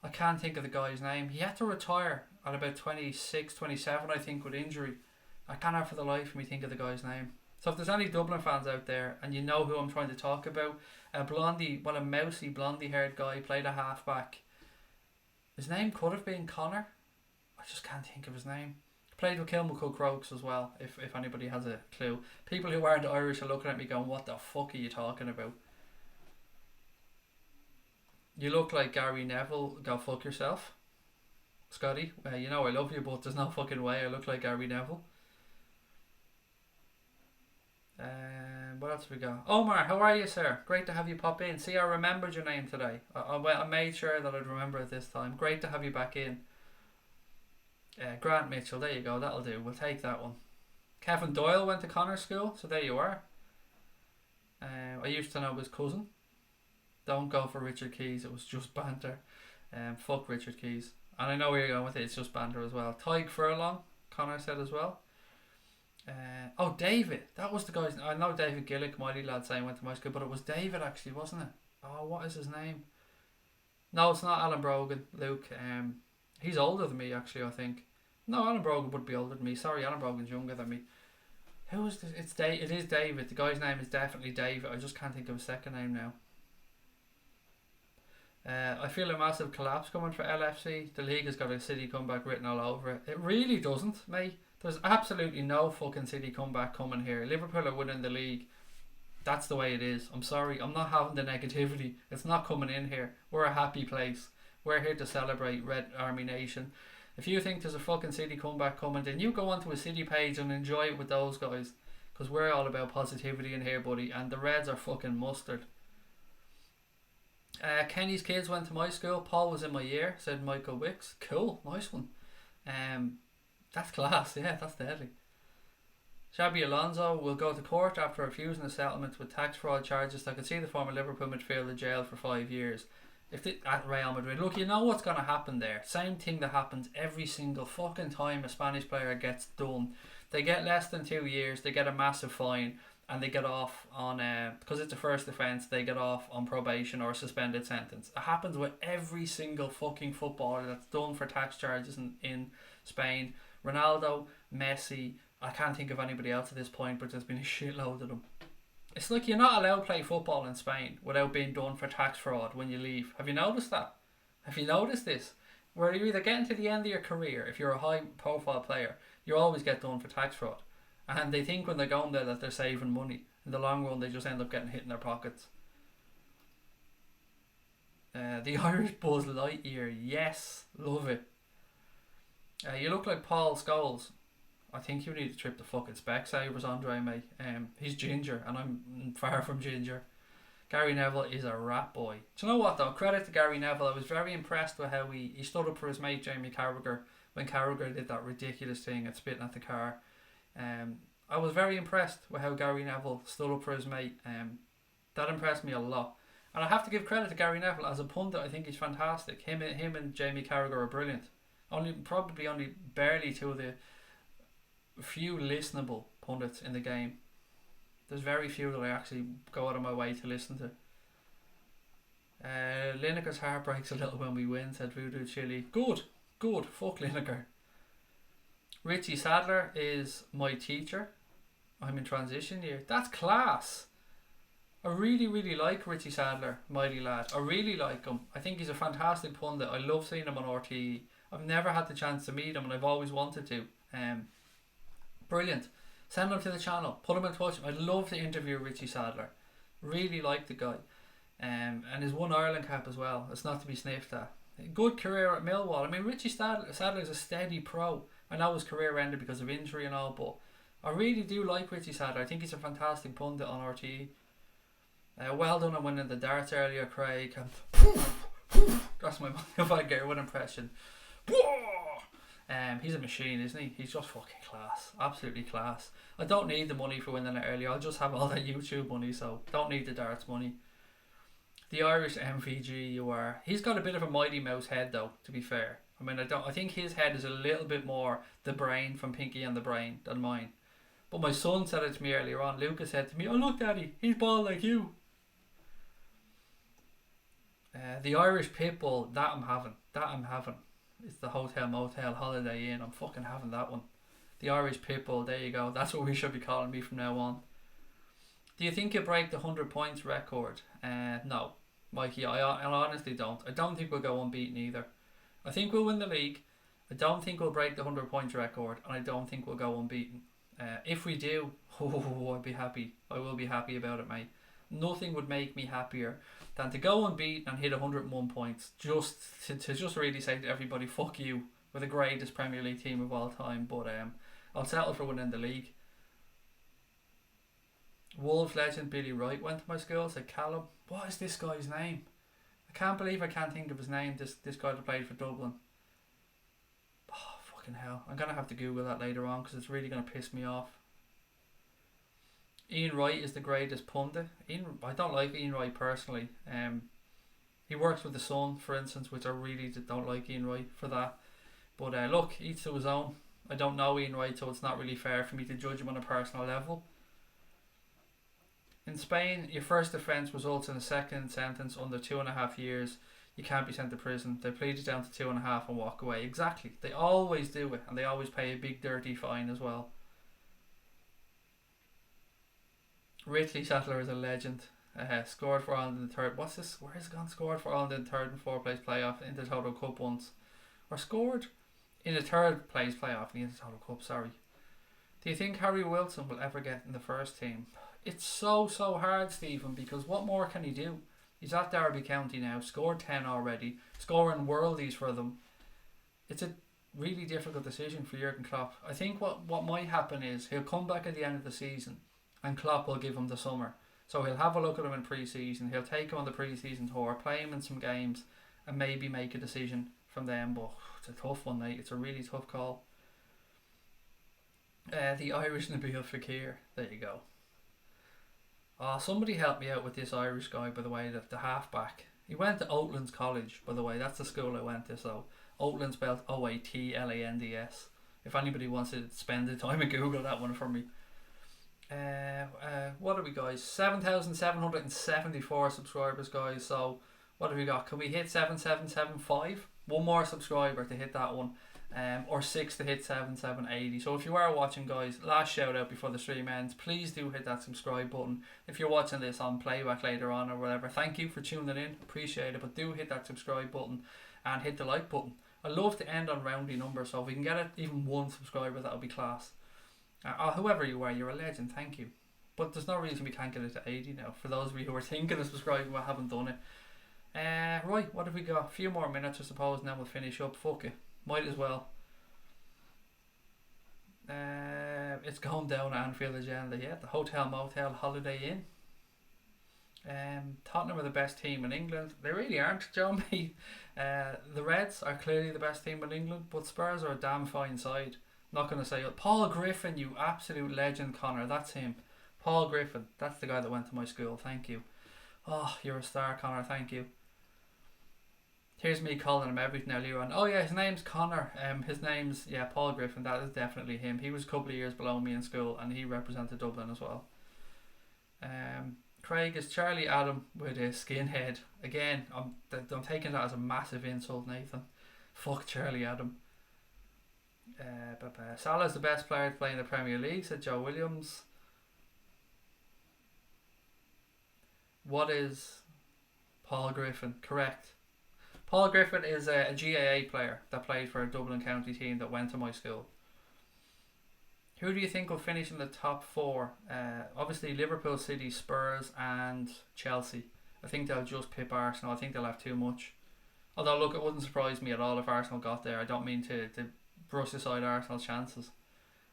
I can't think of the guy's name. He had to retire at about 26, 27, I think, with injury. I cannot for the life of me think of the guy's name. So if there's any Dublin fans out there and you know who I'm trying to talk about, a mousy blondie haired guy, played a half-back. His name could have been Connor. I just can't think of his name. Played with Kilmacud Crokes as well, if anybody has a clue. People who aren't Irish are looking at me going, what the fuck are you talking about? You look like Gary Neville. Go fuck yourself, Scotty. You know I love you, but there's no fucking way I look like Gary Neville. What else have we got? Omar, how are you, sir? Great to have you pop in. See, I remembered your name today. I made sure that I'd remember it this time. Great to have you back in. Grant Mitchell, there you go. That'll do. We'll take that one. Kevin Doyle went to Connor's school, so there you are. I used to know his cousin. Don't go for Richard Keys. It was just banter. Fuck Richard Keys. And I know where you're going with it. It's just banter as well. Tyg Furlong, Connor said as well. David. That was the guy's... I know David Gillick, mighty lad, saying went to my school, but it was David actually, wasn't it? Oh, what is his name? No, it's not Alan Brogan, Luke. He's older than me, actually, I think. No, Alan Brogan would be older than me. Sorry, Alan Brogan's younger than me. Who is this? It is David. The guy's name is definitely David. I just can't think of his second name now. I feel a massive collapse coming for LFC. The league has got a City comeback written all over it. It really doesn't, mate. There's absolutely no fucking City comeback coming here. Liverpool are winning the league. That's the way it is. I'm sorry. I'm not having the negativity. It's not coming in here. We're a happy place. We're here to celebrate Red Army Nation. If you think there's a fucking City comeback coming, then you go onto a City page and enjoy it with those guys. Because we're all about positivity in here, buddy. And the Reds are fucking mustard. Kenny's kids went to my school. Paul was in my year, said Michael Wicks. Cool, nice one. That's class, yeah, that's deadly. Shabby Alonso will go to court after refusing a settlement with tax fraud charges. I could see the former Liverpool midfielder jailed for 5 years. At Real Madrid. Look, you know what's going to happen there. Same thing that happens every single fucking time a Spanish player gets done. They get less than 2 years, they get a massive fine, and they get off on because it's a first offence, they get off on probation or a suspended sentence. It happens with every single fucking footballer that's done for tax charges in Spain. Ronaldo, Messi, I can't think of anybody else at this point, but there's been a shitload of them. It's like you're not allowed to play football in Spain without being done for tax fraud when you leave. Have you noticed that? Have you noticed this? Where you're either getting to the end of your career, if you're a high profile player, you always get done for tax fraud. And they think when they're going there that they're saving money. In the long run, they just end up getting hit in their pockets. The Irish Buzz Lightyear. Yes, love it. You look like Paul Scholes. I think you need to trip the fucking Specsavers, Andre, mate. He's ginger, and I'm far from ginger. Gary Neville is a rat boy. Do you know what, though? Credit to Gary Neville. I was very impressed with how he stood up for his mate, Jamie Carragher, when Carragher did that ridiculous thing at spitting at the car. I was very impressed with how Gary Neville stood up for his mate. That impressed me a lot. And I have to give credit to Gary Neville. As a pundit, I think he's fantastic. Him and Jamie Carragher are brilliant. Probably only barely two of the few listenable pundits in the game. There's very few that I actually go out of my way to listen to. Lineker's heart breaks a little when we win, said Voodoo Chili. Good. Fuck Lineker. Richie Sadler is my teacher. I'm in transition year. That's class. I really, really like Richie Sadler, mighty lad. I really like him. I think he's a fantastic pundit. I love seeing him on RTE. I've never had the chance to meet him, and I've always wanted to. Brilliant. Send him to the channel. Put him in touch. I'd love to interview Richie Sadler. Really like the guy. And his one Ireland cap as well. It's not to be sniffed at. Good career at Millwall. I mean, Richie Sadler is a steady pro. I know his career ended because of injury and all, but I really do like Richie Sadler. I think he's a fantastic pundit on RTE. Well done on winning the darts earlier, Craig. That's my if I get one impression. He's a machine, isn't he? He's just fucking class, absolutely class. I don't need the money for winning it early. I'll just have all that YouTube money, so don't need the darts money. The Irish MVG you are. He's got a bit of a Mighty Mouse head though, to be fair. I mean, I think his head is a little bit more the brain from Pinky and the Brain than mine. But my son said it to me earlier on. Lucas said to me, "Oh look, Daddy, he's bald like you." The Irish Pitbull, that I'm having. It's the Hotel Motel Holiday Inn. I'm fucking having that one. The Irish Pitbull, there you go. That's what we should be calling me from now on. Do you think you'll break the 100 points record? No, Mikey, I honestly don't. I don't think we'll go unbeaten either. I think we'll win the league. I don't think we'll break the 100 points record, and I don't think we'll go unbeaten. If we do, I'd be happy. I will be happy about it, mate. Nothing would make me happier than to go unbeaten and hit 101 points. Just to really say to everybody, fuck you. We're the greatest Premier League team of all time. But I'll settle for winning the league. Wolves legend Billy Wright went to my school. Said Callum. What is this guy's name? I can't believe I can't think of his name. This guy that played for Dublin. Oh, fucking hell. I'm going to have to Google that later on because it's really going to piss me off. Ian Wright is the greatest pundit. I don't like Ian Wright personally. He works with the Sun, for instance, which I really don't like Ian Wright for that. But look, each to his own. I don't know Ian Wright, so it's not really fair for me to judge him on a personal level. In Spain, your first offence results in a second sentence under 2.5 years. You can't be sent to prison. They plead it down to 2.5 and walk away. Exactly. They always do it, and they always pay a big dirty fine as well. Ridley Sattler is a legend. Scored for Ireland in the third. What's this? Where has it gone? Scored for Ireland in the third and fourth place playoff in the Total Cup once. Or scored in the third place playoff in the Total Cup, sorry. Do you think Harry Wilson will ever get in the first team? It's so hard, Stephen, because what more can he do? He's at Derby County now, scored 10 already, scoring worldies for them. It's a really difficult decision for Jurgen Klopp. I think what might happen is he'll come back at the end of the season and Klopp will give him the summer. So he'll have a look at him in pre-season, he'll take him on the pre-season tour, play him in some games and maybe make a decision from them. But it's a tough one, mate. It's a really tough call. The Irish Nabil Fekir. There you go. Oh, somebody help me out with this Irish guy, by the way, the halfback. He went to Oatlands College, by the way. That's the school I went to. So Oatlands spelled O-A-T-L-A-N-D-S. If anybody wants to spend the time and Google that one for me. What are we, guys? 7,774 subscribers, guys. So what have we got? Can we hit 7775? One more subscriber to hit that one. Or 6 to hit 7780. So if you are watching, guys, last shout out before the stream ends, please do hit that subscribe button. If you're watching this on playback later on or whatever, thank you for tuning in, appreciate it. But do hit that subscribe button and hit the like button. I love to end on roundy numbers, so if we can get it even one subscriber, that'll be class. Whoever you are, you're a legend, thank you. But there's no reason we can't get it to 80 now, for those of you who are thinking of subscribing but haven't done it. Right, what have we got? A few more minutes I suppose and then we'll finish up. Fuck it, might as well. It's going down at Anfield Agenda, yeah. The Hotel Motel Holiday Inn. Tottenham are the best team in England. They really aren't, John B. The Reds are clearly the best team in England, but Spurs are a damn fine side. Not going to say Paul Griffin, you absolute legend, Connor. That's him. Paul Griffin. That's the guy that went to my school. Thank you. Oh, you're a star, Connor. Thank you. Here's me calling him everything earlier on. Oh yeah, his name's Connor. His name's Paul Griffin. That is definitely him. He was a couple of years below me in school, and he represented Dublin as well. Craig is Charlie Adam with a skinhead. Again, I'm taking that as a massive insult, Nathan. Fuck Charlie Adam. Salah's the best player to play in the Premier League, said Joe Williams. What is Paul Griffin? Correct. Paul Griffin is a GAA player that played for a Dublin County team that went to my school. Who do you think will finish in the top 4? Obviously Liverpool, City, Spurs and Chelsea. I think they'll just pip Arsenal. I think they'll have too much. Although look, it wouldn't surprise me at all if Arsenal got there. I don't mean to brush aside Arsenal's chances.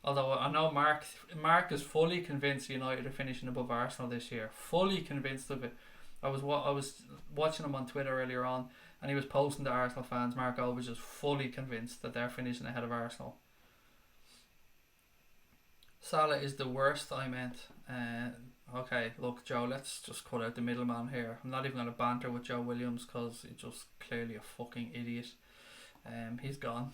Although I know Mark is fully convinced United are finishing above Arsenal this year. Fully convinced of it. I was watching him on Twitter earlier on, and he was posting to Arsenal fans. Marco was just fully convinced that they're finishing ahead of Arsenal. Salah is the worst, I meant. Okay, look, Joe, let's just cut out the middleman here. I'm not even going to banter with Joe Williams because he's just clearly a fucking idiot. He's gone.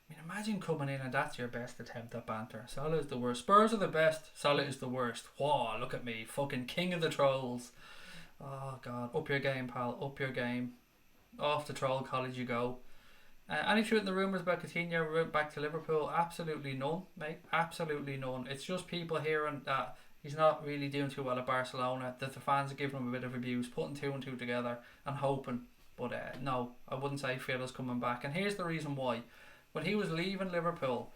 I mean, imagine coming in and that's your best attempt at banter. Salah is the worst. Spurs are the best. Salah is the worst. Whoa, look at me. Fucking king of the trolls. Oh, God. Up your game, pal. Up your game. Off to troll college you go. Any truth in the rumours about Coutinho back to Liverpool? Absolutely none, mate. Absolutely none. It's just people hearing that he's not really doing too well at Barcelona, that the fans are giving him a bit of abuse, putting two and two together and hoping. But no, I wouldn't say Phil is coming back. And here's the reason why. When he was leaving Liverpool,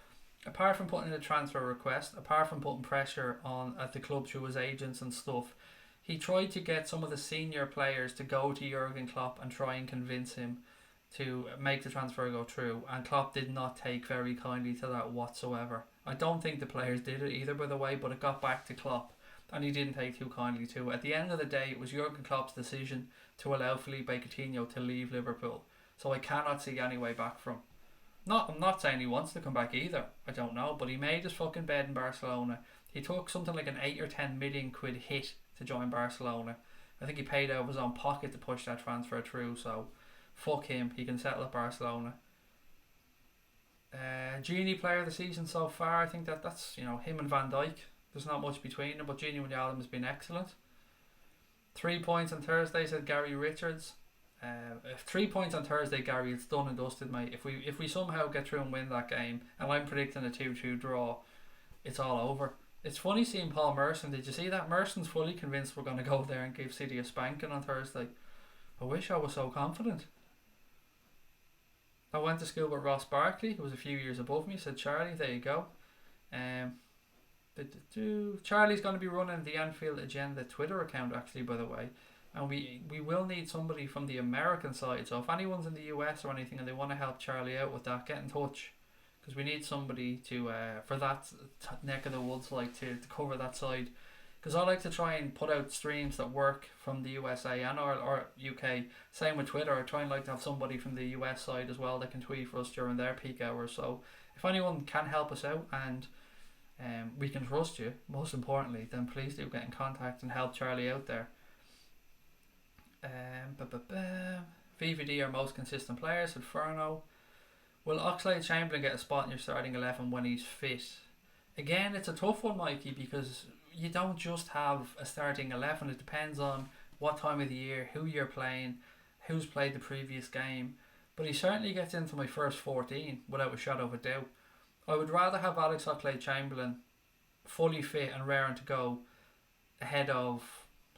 apart from putting in a transfer request, apart from putting pressure on at the club through his agents and stuff, he tried to get some of the senior players to go to Jurgen Klopp and try and convince him to make the transfer go through, and Klopp did not take very kindly to that whatsoever. I don't think the players did it either, by the way, but it got back to Klopp and he didn't take too kindly to it. At the end of the day, it was Jurgen Klopp's decision to allow Felipe Coutinho to leave Liverpool, so I cannot see any way back from. I'm not saying he wants to come back either, I don't know, but he made his fucking bed in Barcelona. He took something like an 8 or 10 million quid hit to join Barcelona. I think he paid out of his own pocket to push that transfer through, so fuck him, he can settle at Barcelona. Genie player of the season so far, I think that's him and Van Dijk. There's not much between them, but Genie Wijnaldum has been excellent. 3 points on Thursday, said Gary Richards. 3 points on Thursday, Gary, it's done and dusted, mate. If we somehow get through and win that game, and I'm predicting a 2-2 draw, it's all over. It's funny seeing Paul Merson. Did you see that? Merson's fully convinced we're going to go there and give City a spanking on Thursday. I wish I was so confident. I went to school with Ross Barkley, who was a few years above me, said Charlie. There you go. Charlie's going to be running the Anfield Agenda Twitter account, actually, by the way. And we will need somebody from the American side. So if anyone's in the US or anything and they want to help Charlie out with that, get in touch. Because we need somebody to for that neck of the woods, like to cover that side. Because I like to try and put out streams that work from the USA and or UK. Same with Twitter. I try and like to have somebody from the US side as well that can tweet for us during their peak hours. So if anyone can help us out and we can trust you, most importantly, then please do get in contact and help Charlie out there. VVD are most consistent players, said Furno. Will Oxlade-Chamberlain get a spot in your starting 11 when he's fit? Again, it's a tough one, Mikey, because you don't just have a starting 11. It depends on what time of the year, who you're playing, who's played the previous game. But he certainly gets into my first 14 without a shadow of a doubt. I would rather have Alex Oxlade-Chamberlain fully fit and raring to go ahead of,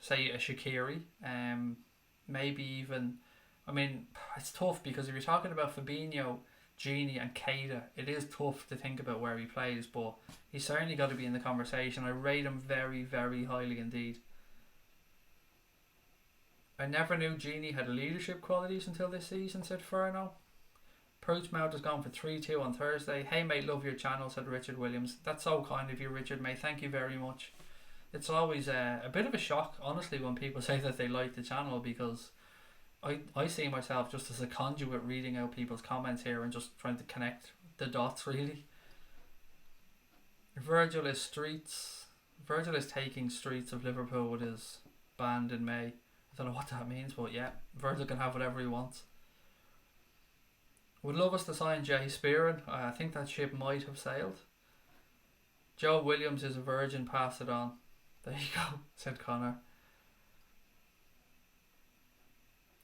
say, a Shaqiri. Maybe even, I mean, it's tough because if you're talking about Fabinho, Gini and Keita, it is tough to think about where he plays, but he's certainly got to be in the conversation. I rate him very, very highly indeed. I never knew Gini had leadership qualities until this season, said Furno. Portsmouth has gone for 3-2 on Thursday. Hey mate, love your channel, said Richard Williams. That's so kind of you, Richard, mate. Thank you very much. It's always a bit of a shock, honestly, when people say that they like the channel, because I see myself just as a conduit reading out people's comments here and just trying to connect the dots, really. Virgil is taking streets of Liverpool with his band in May. I don't know what that means, but yeah, Virgil can have whatever he wants. Would love us to sign Jay Spearin. I think that ship might have sailed. Joe Williams is a virgin, pass it on. There you go, said Connor.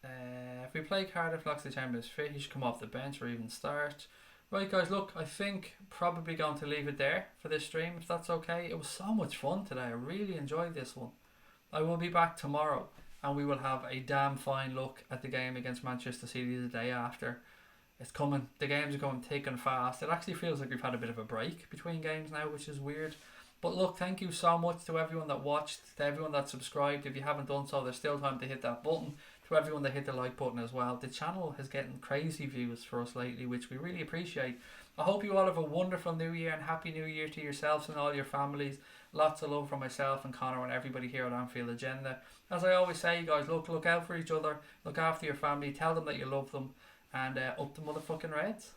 If we play Cardiff, Oxlade-Chamberlain is fit, he should come off the bench or even start. Right guys, look, I think probably going to leave it there for this stream, if that's okay. It was so much fun today, I really enjoyed this one. I will be back tomorrow and we will have a damn fine look at the game against Manchester City the day after. It's coming, the games are going thick and fast. It actually feels like we've had a bit of a break between games now, which is weird. But look, thank you so much to everyone that watched, to everyone that subscribed. If you haven't done so, there's still time to hit that button. To everyone that hit the like button as well. The channel has getting crazy views for us lately, which we really appreciate. I hope you all have a wonderful new year and happy new year to yourselves and all your families. Lots of love from myself and Connor and everybody here at Anfield Agenda. As I always say, guys, look out for each other, look after your family, tell them that you love them, and up the motherfucking Reds.